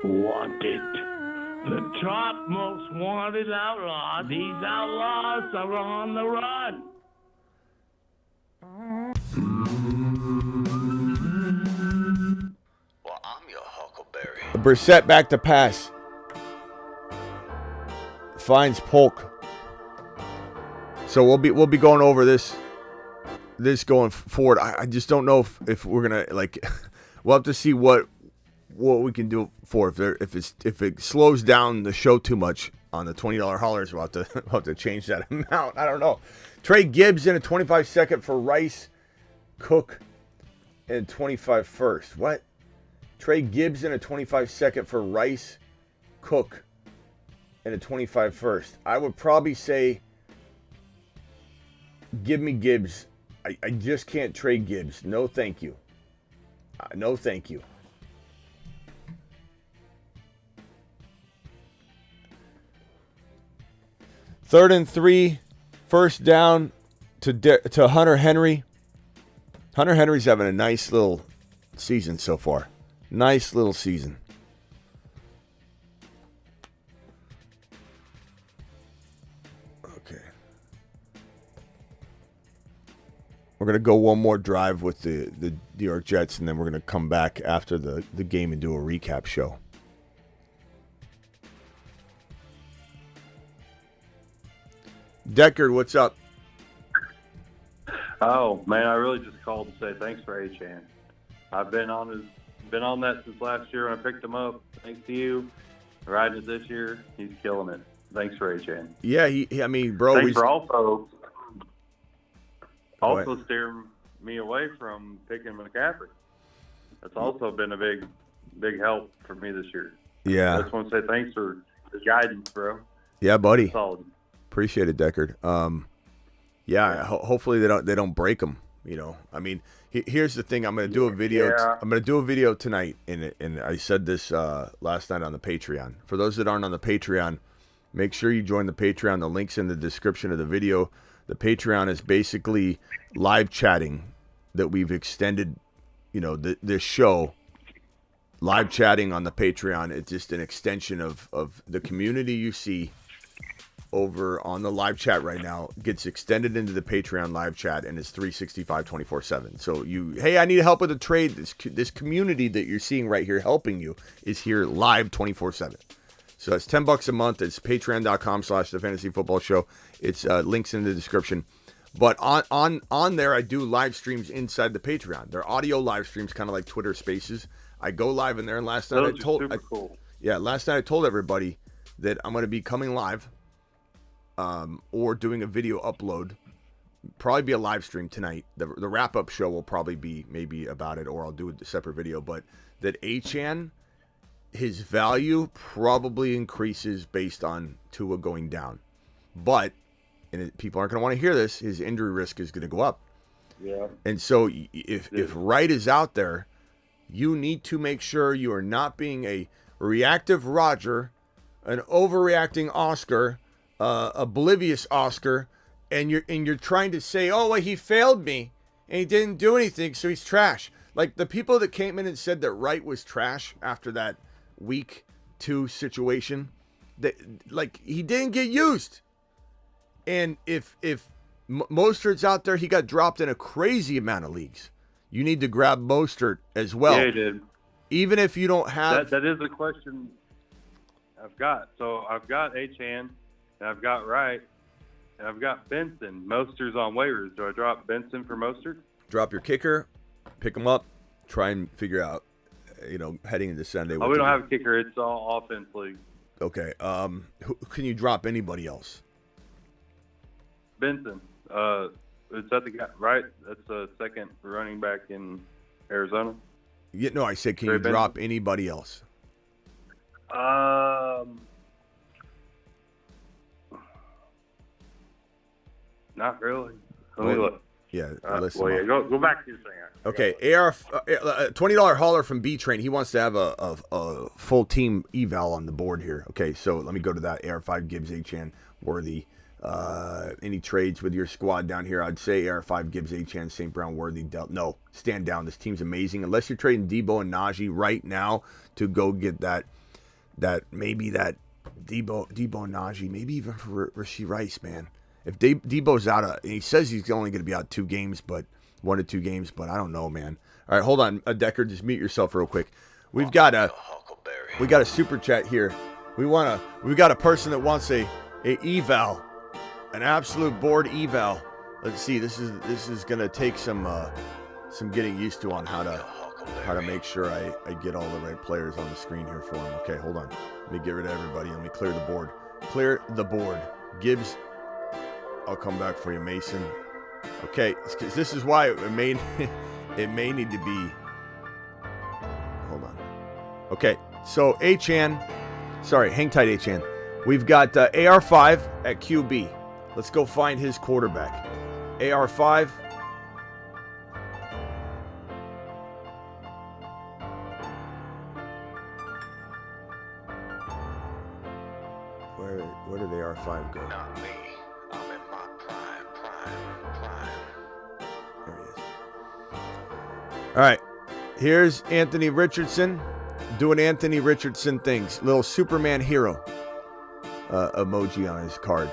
Wanted. The top most wanted outlaws. These outlaws are on the run. Well, I'm your huckleberry. Brissett back to pass. Finds Polk. So we'll be going over this going forward. I just don't know if we're gonna we'll have to see what we can do for if it slows down the show too much on the $20 haulers. We'll have to change that amount. I don't know. Trey Gibbs in a 25-second for Rice, Cook, and 25 first. What? Trey Gibbs in a 25-second for Rice, Cook, and a 25 first. I would probably say give me Gibbs. I just can't trade Gibbs. No, thank you. No, thank you. Third and 3, first down to Hunter Henry. Hunter Henry's having a nice little season so far. Nice little season. Okay. We're going to go one more drive with the New York Jets, and then we're going to come back after the game and do a recap show. Deckard, what's up? Oh man, I really just called to say thanks for Achan. I've been on that since last year when I picked him up. Thanks to you, riding it this year. He's killing it. Thanks for Achan. Yeah, bro. Thanks for also steering me away from picking McCaffrey. That's also been a big help for me this year. Yeah. I just want to say thanks for the guidance, bro. Yeah, buddy. Solid. Appreciate it, Deckard. Hopefully they don't break them. Here's the thing. I'm gonna do a video. Yeah. I'm gonna do a video tonight, and I said this last night on the Patreon. For those that aren't on the Patreon, make sure you join the Patreon. The link's in the description of the video. The Patreon is basically live chatting that we've extended. This show. Live chatting on the Patreon. It's just an extension of the community you see over on the live chat right now gets extended into the Patreon live chat, and it's 365 24/7. So hey, I need help with a trade. This community that you're seeing right here helping you is here live 24/7. So it's $10 a month. It's patreon.com/the fantasy football show. It's links in the description. But on there, I do live streams inside the Patreon. They're audio live streams, kind of like Twitter Spaces. I go live in there, and last night I told everybody that I'm going to be coming live. Or doing a video upload, probably be a live stream tonight. The wrap-up show will probably be maybe about it, or I'll do a separate video. But that Achan, his value probably increases based on Tua going down. But, and people aren't going to want to hear this, his injury risk is going to go up. Yeah. And so if Wright is out there, you need to make sure you are not being a reactive Roger, an overreacting Oscar, oblivious Oscar, and you're trying to say, oh, well, he failed me and he didn't do anything, so he's trash. Like the people that came in and said that Wright was trash after that week 2 situation, that he didn't get used. And if Mostert's out there, he got dropped in a crazy amount of leagues. You need to grab Mostert as well. Yeah, he did. Even if you don't have that is a question I've got. So I've got Achan. And I've got Wright. And I've got Benson. Moster's on waivers. Do I drop Benson for Mostert? Drop your kicker, pick him up, try and figure out, heading into Sunday. Oh, we don't have a kicker. It's all offense league. Okay. Can you drop anybody else? Benson. Is that the guy, right? That's the second running back in Arizona. Yeah, no, I said, can you drop anybody else? Not really. Let me look. Yeah, listen. Well, yeah, go back to your thing. Okay, $20 hauler from B Train. He wants to have a full team eval on the board here. Okay, so let me go to that. AR5 Gibbs, Achan, Worthy. Any trades with your squad down here? I'd say AR5 Gibbs, Achan, St. Brown, Worthy. No, stand down. This team's amazing. Unless you're trading Debo and Najee right now to go get that Debo and Najee, maybe even for Rashee Rice, man. If Debo's out, he says he's only going to be out 2 games, but 1 to 2 games, but I don't know, man. All right, hold on, Decker, just mute yourself real quick. We got a super chat here. We got a person that wants a eval, an absolute board eval. Let's see. This is going to take some getting used to on how to make sure I get all the right players on the screen here for him. Okay, hold on. Let me get rid of everybody. Let me clear the board. Clear the board. Gibbs. I'll come back for you, Mason. Okay, this is why it may need to be. Hold on. Okay, so Achan, sorry, hang tight, Achan. We've got AR5 at QB. Let's go find his quarterback. AR5. Where did AR5 go? Not me. I'm in my prime. There he is. All right. Here's Anthony Richardson doing Anthony Richardson things. Little Superman hero emoji on his card.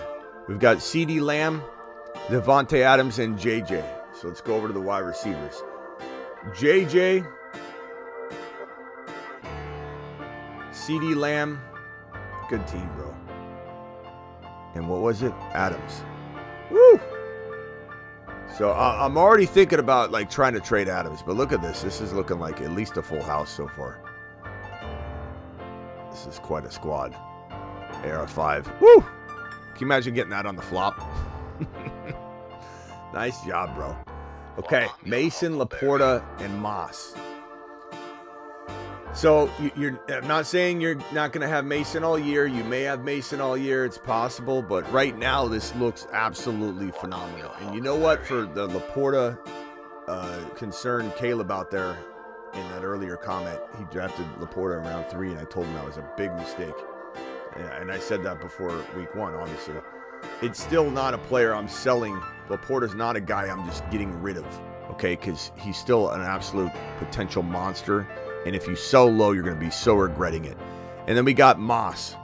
We've got CeeDee Lamb, Devontae Adams, and JJ. So let's go over to the wide receivers. JJ, CeeDee Lamb, good team, bro. And what was it? Adams. Woo! So I'm already thinking about trying to trade Adams, but look at this. This is looking like at least a full house so far. This is quite a squad. AR5. Woo! Can you imagine getting that on the flop? Nice job, bro. Okay, Mason, Laporta, and Moss. So I'm not saying you're not going to have Mason all year. You may have Mason all year. It's possible. But right now, this looks absolutely phenomenal. And you know what? For the Laporta concerned Caleb out there in that earlier comment, he drafted Laporta in round 3, and I told him that was a big mistake. And I said that before week 1, obviously. It's still not a player I'm selling. Laporta's not a guy I'm just getting rid of, okay? Because he's still an absolute potential monster. And if you sell low, you're going to be so regretting it. And then we got Moss.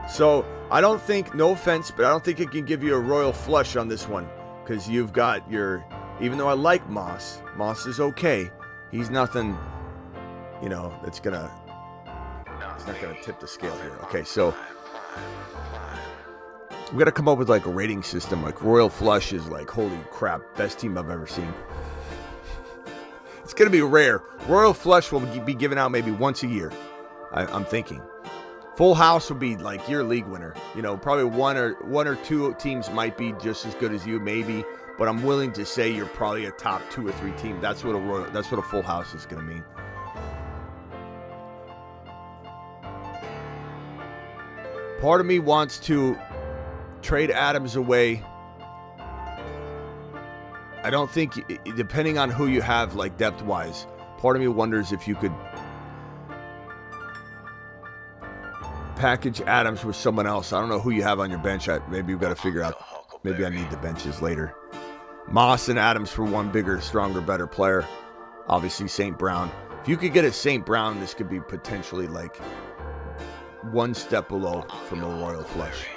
So I don't think, no offense, but I don't think it can give you a royal flush on this one. Because you've got even though I like Moss is okay. He's nothing, that's going to, it's not going to tip the scale here. Okay, so we got to come up with a rating system. Royal flush is holy crap, best team I've ever seen. It's going to be rare. Royal Flush will be given out maybe once a year, I'm thinking. Full House will be your league winner. Probably one or two teams might be just as good as you, maybe. But I'm willing to say you're probably a top 2 or 3 team. That's what a Full House is going to mean. Part of me wants to trade Adams away. I don't think, depending on who you have, depth-wise, part of me wonders if you could package Adams with someone else. I don't know who you have on your bench. Maybe you've got to figure out. Maybe I need the benches later. Moss and Adams for one bigger, stronger, better player. Obviously, St. Brown. If you could get a St. Brown, this could be potentially one step below from a Royal Flush.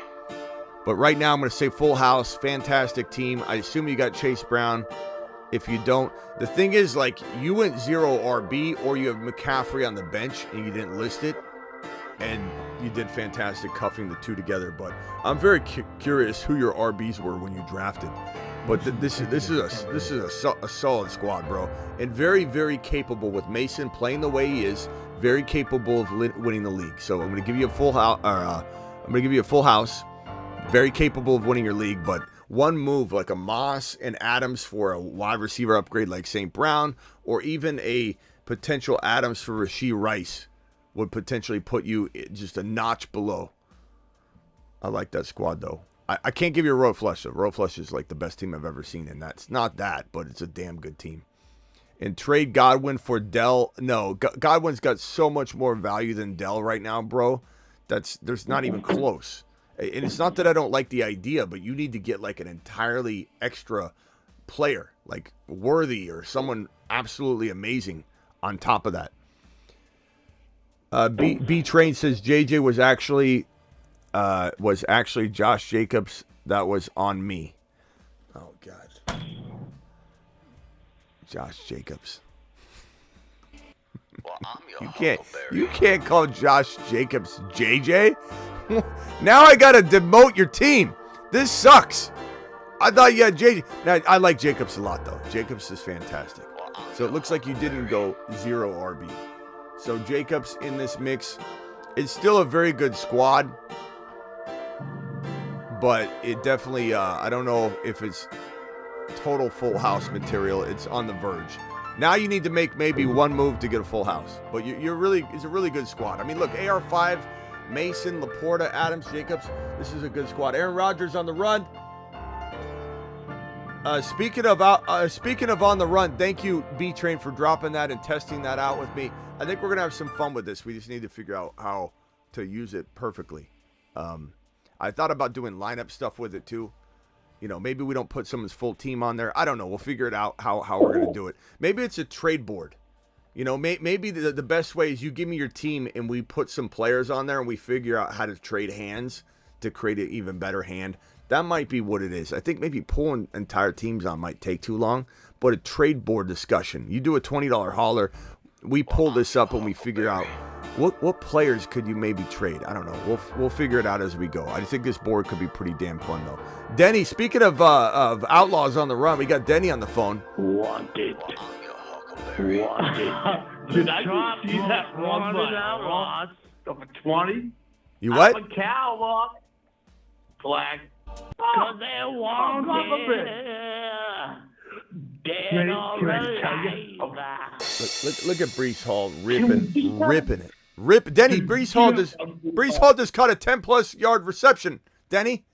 But right now, I'm going to say Full House, fantastic team. I assume you got Chase Brown. If you don't, the thing is, you went 0 RB or you have McCaffrey on the bench and you didn't list it. and you did fantastic cuffing the two together. But I'm very curious who your RBs were when you drafted. But this is a solid squad, bro, and very, very capable with Mason playing the way he is. Very capable of winning the league. So I'm going to give you a full house. I'm going to give you a full house. Very capable of winning your league, but one move like a Moss and Adams for a wide receiver upgrade like St. Brown, or even a potential Adams for Rashee Rice would potentially put you just a notch below. I like that squad, though. I can't give you a Road Flush, though. Road Flush is like the best team I've ever seen, and that's not that, but it's a damn good team. And trade Godwin for Dell. No, Godwin's got so much more value than Dell right now, bro. There's not even close. And it's not that I don't like the idea, but you need to get like an entirely extra player, like Worthy or someone absolutely amazing on top of that. B Train says JJ was actually Josh Jacobs. That was on me. Oh God, Josh Jacobs. Well, I'm You can't call Josh Jacobs JJ. Now I gotta demote your team. This sucks. I thought you had JJ. Now I like Jacobs a lot though. Jacobs is fantastic. So it looks like you didn't go 0 RB. So Jacobs in this mix. It's still a very good squad, but it definitely I don't know if it's total full house material. It's on the verge. Now you need to make maybe one move to get a full house, but it's a really good squad. I mean, look, AR5, Mason, Laporta, Adams, Jacobs. This is a good squad. Aaron Rodgers on the run. Speaking of on the run, thank you, B Train, for dropping that and testing that out with me. I think we're gonna have some fun with this. We just need to figure out how to use it perfectly. I thought about doing lineup stuff with it too. You know, maybe we don't put someone's full team on there. I don't know. We'll figure it out how we're going to do it. Maybe it's a trade board. You know, maybe the best way is you give me your team and we put some players on there and we figure out how to trade hands to create an even better hand. That might be what it is. I think maybe pulling entire teams on might take too long, but a trade board discussion. You do a $20 hauler. We pull this up and we figure out what players could you maybe trade. I don't know. We'll figure it out as we go. I think this board could be pretty damn fun though. Denny, speaking of outlaws on the run, we got Denny on the phone. Wanted. Wanted. Did I just see that wanted outlaws of a 20? You what? I'm a cowboy. Flag. Cause they're wanted. Dead already. Look at Breece Hall ripping it. Denny, Breece Hall just caught a 10+ yard reception. Denny?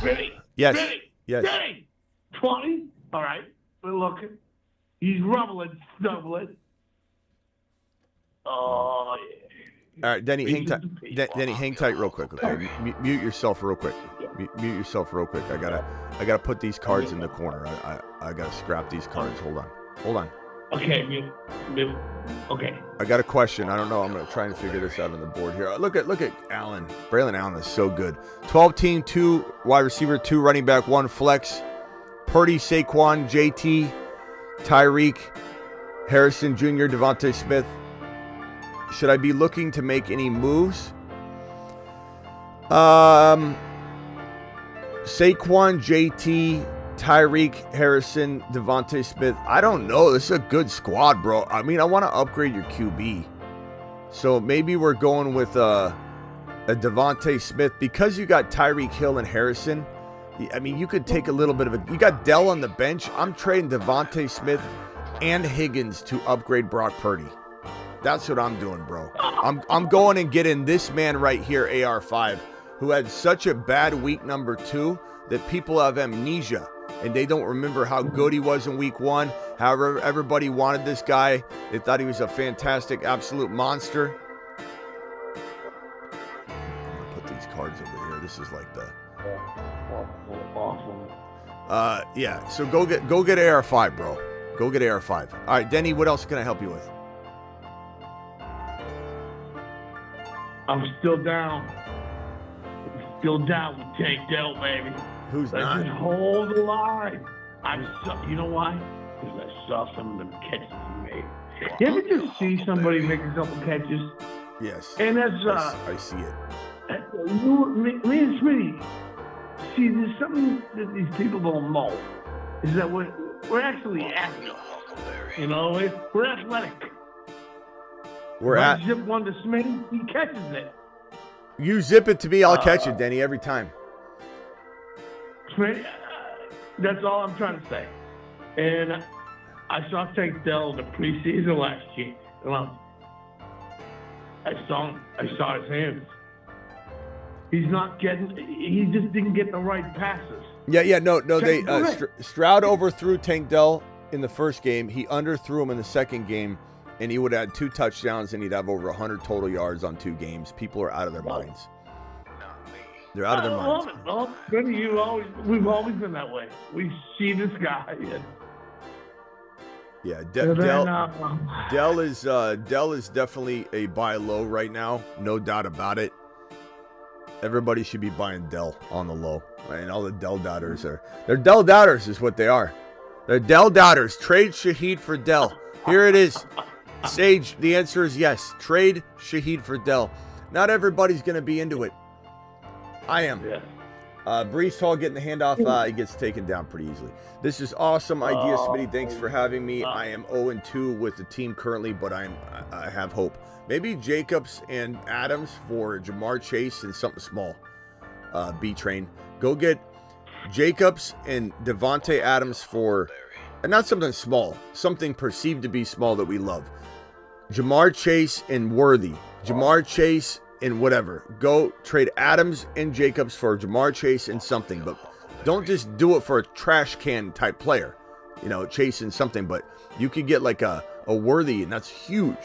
Ready? Yes. Ready? Yes. Ready? 20? All right. We're looking. He's rumbling, stumbling. Oh, yeah. All right, Denny, hang tight. Denny, hang tight real quick, okay? Mute yourself real quick. Mute yourself real quick. I gotta put these cards in the corner. I gotta scrap these cards. Hold on. Okay, mute. Okay. I got a question. I don't know. I'm gonna try and figure this out on the board here. Look at Allen. Braylon Allen is so good. 12 team, 2 wide receiver, 2 running back, 1 flex. Purdy, Saquon, JT, Tyreek, Harrison Jr., Devontae Smith. Should I be looking to make any moves? Saquon, JT, Tyreek, Harrison, Devontae Smith. I don't know. This is a good squad, bro. I mean, I want to upgrade your QB. So maybe we're going with a Devontae Smith. Because you got Tyreek Hill and Harrison, I mean, you could take a little bit of a... You got Dell on the bench. I'm trading Devontae Smith and Higgins to upgrade Brock Purdy. That's what I'm doing, bro. I'm going and getting this man right here, AR5, who had such a bad week number 2 that people have amnesia and they don't remember how good he was in week 1. However, everybody wanted this guy. They thought he was a fantastic, absolute monster. I'm gonna put these cards over here. This is like the... Awesome. Yeah. So go get AR5, bro. Go get AR5. All right, Denny. What else can I help you with? I'm still down. Still down with Tank Dell, baby. Who's Let's not? just hold the line. You know why? Because I saw some of them catches he made. You ever just see somebody make a couple catches? Yes. And that's I see it. me and Smitty. See, there's something that these people don't know. Is that we're actually athletes. You know, we're athletic. We're If at. I zip one to Smitty, he catches it. You zip it to me, I'll catch it, Denny, every time. Smitty, that's all I'm trying to say. And I saw Tank Dell the preseason last year. Well, I saw his hands. He just didn't get the right passes. Yeah, no. Check They Stroud overthrew Tank Dell in the first game. He underthrew him in the second game, and he would have had 2 touchdowns, and he'd have over 100 total yards on 2 games. People are out of their minds. They're out of their minds. Well, Smitty, we've always been that way. We see this guy. Yeah, And Dell is definitely a buy low right now, no doubt about it. Everybody should be buying Dell on the low. And all the Dell doubters they're Dell doubters is what they are. They're Dell doubters. Trade Shaheed for Dell. Here it is. Sage, the answer is yes. Trade Shaheed for Dell. Not everybody's going to be into it. I am. Yeah. Brees Hall getting the handoff, he gets taken down pretty easily. This is awesome idea, Smitty. Thanks for having me. I am 0-2 with the team currently, but I have hope. Maybe Jacobs and Adams for Jamar Chase and something small. B-Train. Go get Jacobs and Devontae Adams for, and not something small, something perceived to be small that we love. Jamar Chase and Worthy. Jamar Chase and whatever. Go trade Adams and Jacobs for Jamar Chase and something, but don't just do it for a trash can type player. You know, chasing something, but you could get like a Worthy, and that's huge.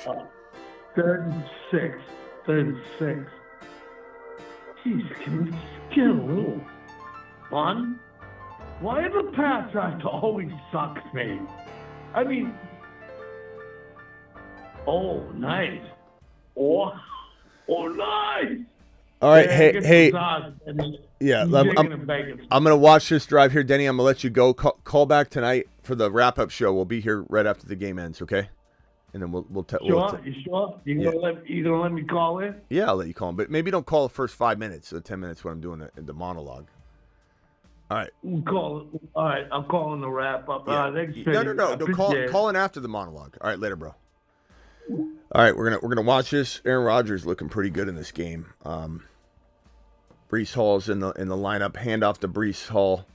36. Jeez, can we get a little fun? Why do the Pats have to always suck, man? I mean, nice. Oh, nice. All right, Yeah, hey. Yeah, I'm going to watch this drive here, Denny. I'm going to let you go. Call back tonight for the wrap-up show. We'll be here right after the game ends, okay? And then we'll you sure? You gonna let me call in? Yeah, I'll let you call him. But maybe don't call the first 5 minutes or 10 minutes when I'm doing the monologue. All right. All right, I'm calling the wrap-up. Yeah. Thanks, No. Call in after the monologue. All right, later, bro. All right, we're gonna watch this. Aaron Rodgers looking pretty good in this game. Brees Hall's in the lineup. Hand off to Brees Hall.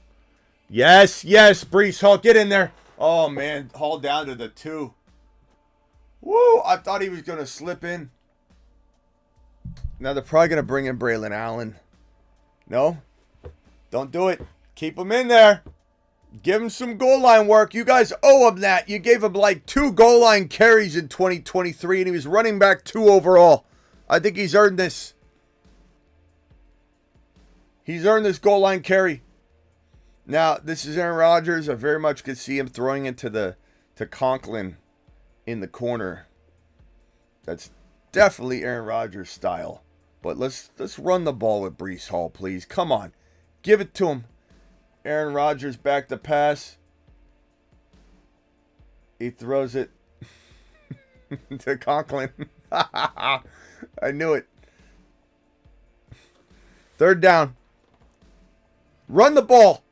Yes, Brees Hall, get in there. Oh man, Hall down to the 2. Woo! I thought he was gonna slip in. Now they're probably gonna bring in Braylon Allen. No, don't do it. Keep him in there. Give him some goal line work. You guys owe him that. You gave him like 2 goal line carries in 2023, and he was running back 2 overall. I think he's earned this. He's earned this goal line carry. Now, this is Aaron Rodgers. I very much could see him throwing it to Conklin in the corner. That's definitely Aaron Rodgers style. But let's run the ball with Brees Hall, please. Come on. Give it to him. Aaron Rodgers back to pass. He throws it to Conklin. I knew it. 3rd down. Run the ball.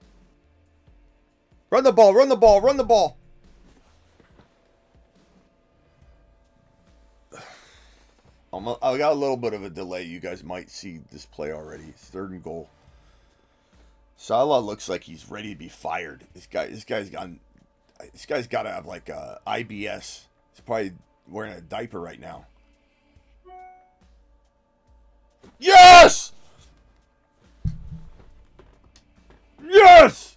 Run the ball. I got a little bit of a delay. You guys might see this play already. It's 3rd and goal. Salah looks like he's ready to be fired. This guy's got to have like a IBS. He's probably wearing a diaper right now. Yes! Yes!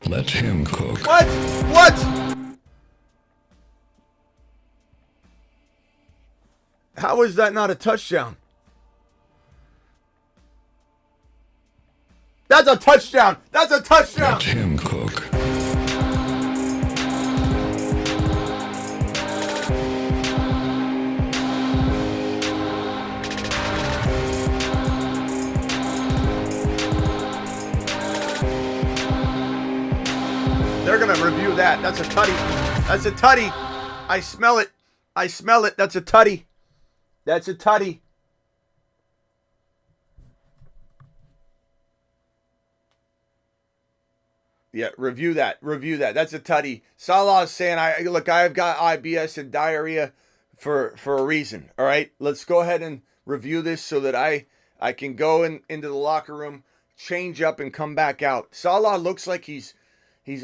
Let him cook. What? How is that not a touchdown? That's a touchdown! Let him cook. They're going to review that. That's a tutty. I smell it. I smell it. That's a tutty. That's a tutty. Yeah, review that. Review that. That's a tutty. Salah's saying, I've got IBS and diarrhea for a reason. All right, let's go ahead and review this so that I can go into the locker room, change up, and come back out. Salah looks like he's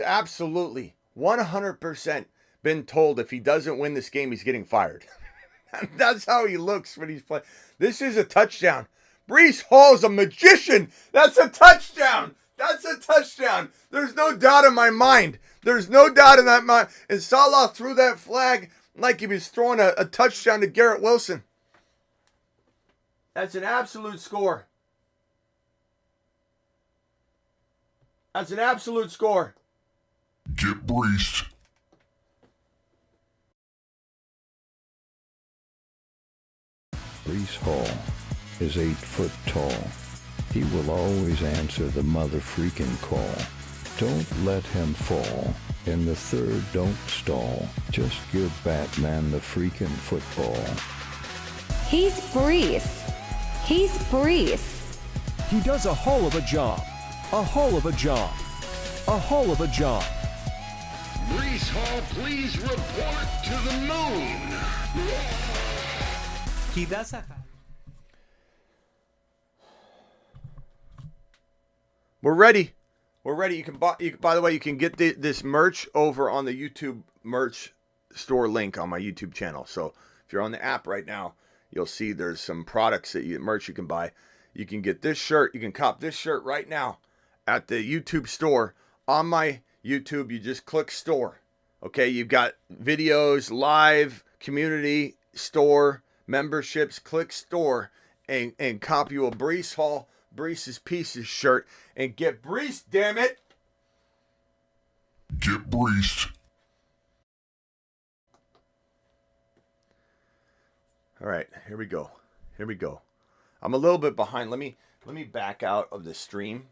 absolutely 100% been told if he doesn't win this game, he's getting fired. That's how he looks when he's playing. This is a touchdown. Breece Hall's a magician. That's a touchdown. That's a touchdown. There's no doubt in my mind. There's no doubt in that mind. And Salah threw that flag like he was throwing a touchdown to Garrett Wilson. That's an absolute score. That's an absolute score. Get Breece. Breece Hall is 8 foot tall. He will always answer the mother freaking call. Don't let him fall. In the third, don't stall. Just give Batman the freaking football. He's Breece. He's Breece. He does a whole of a job. A whole of a job. A whole of a job. Breece Hall, please report to the moon. He does a... We're ready. We're ready. You can buy. By the way, you can get this merch over on the YouTube merch store link on my YouTube channel. So if you're on the app right now, you'll see there's some products merch you can buy. You can get this shirt. You can cop this shirt right now at the YouTube store. On my YouTube, you just click store. Okay, you've got videos, live, community, store, memberships. Click store and cop you a Breece Hall, Breece's Pieces shirt, and get Breece, damn it. Get Breece. All right, here we go. Here we go. I'm a little bit behind. Let me back out of the stream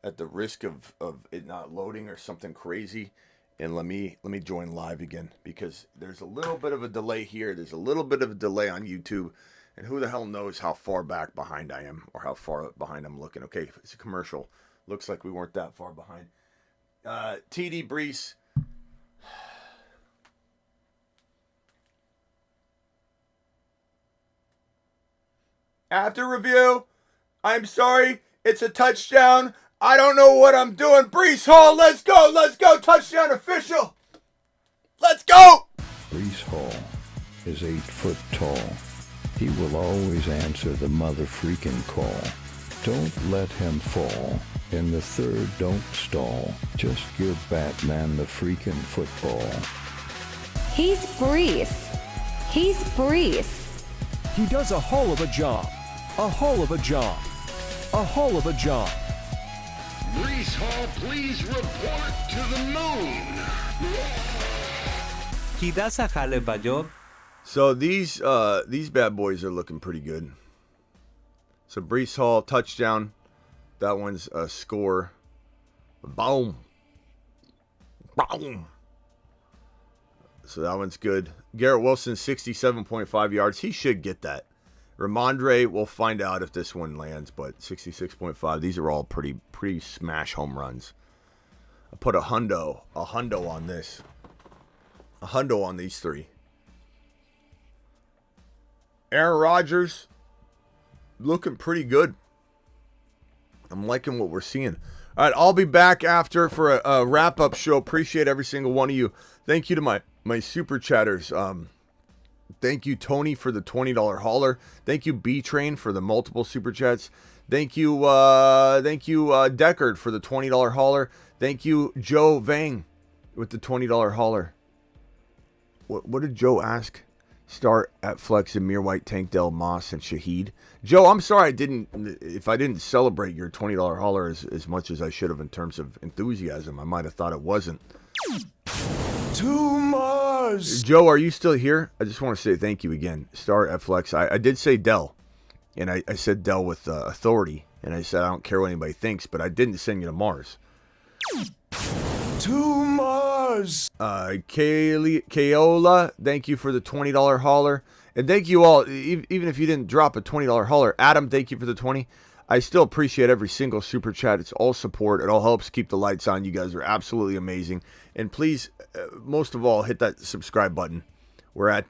at the risk of it not loading or something crazy, and let me join live again because there's a little bit of a delay here. There's a little bit of a delay on YouTube. And who the hell knows how far back behind I am or how far behind I'm looking. Okay, it's a commercial. Looks like we weren't that far behind. TD Breece. After review, I'm sorry, it's a touchdown. I don't know what I'm doing. Breece Hall, let's go. Let's go. Touchdown official. Let's go. Breece Hall is 8 foot tall. He will always answer the mother freaking call. Don't let him fall. In the third, don't stall. Just give Batman the freaking football. He's Breece. He's Breece. He does a whole of a job. A whole of a job. A whole of a job. Breece Hall, please report to the moon. He does a hell of a job. So these bad boys are looking pretty good. So Breece Hall, touchdown. That one's a score. Boom. Boom. So that one's good. Garrett Wilson, 67.5 yards. He should get that. Ramondre, we'll find out if this one lands, but 66.5. These are all pretty smash home runs. I put a hundo on this. A hundo on these three. Aaron Rodgers, looking pretty good. I'm liking what we're seeing. All right, I'll be back after for a wrap-up show. Appreciate every single one of you. Thank you to my super chatters. Thank you, Tony, for the $20 hauler. Thank you, B-Train, for the multiple super chats. Thank you, Deckard, for the $20 hauler. Thank you, Joe Vang, with the $20 hauler. What did Joe ask? Start at Flex, Amir White, Tank Del Moss, and Shaheed. Joe, I'm sorry if I didn't celebrate your $20 hauler as much as I should have in terms of enthusiasm. I might have thought it wasn't. Too much. Joe, are you still here? I just want to say thank you again. Start at Flex. I did say Dell, and I said Dell with authority, and I said I don't care what anybody thinks, but I didn't send you to Mars. Too much. does. Kaola, thank you for the $20 hauler. And thank you all, even if you didn't drop a $20 hauler. Adam, thank you for the 20. I still appreciate every single super chat. It's all support. It all helps keep the lights on. You guys are absolutely amazing. And please, most of all, hit that subscribe button. We're at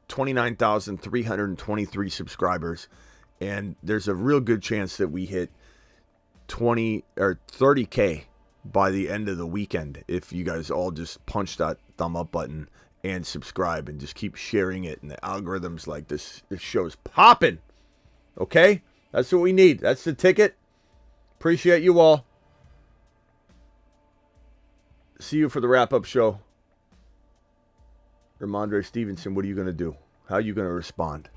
29,323 subscribers. And there's a real good chance that we hit 20 or 30K by the end of the weekend if you guys all just punch that thumb up button and subscribe and just keep sharing it, and the algorithms like this show's popping. Okay? That's what we need. That's the ticket. Appreciate you all. See you for the wrap-up show. Ramondre Stevenson, what are you going to do? How are you going to respond?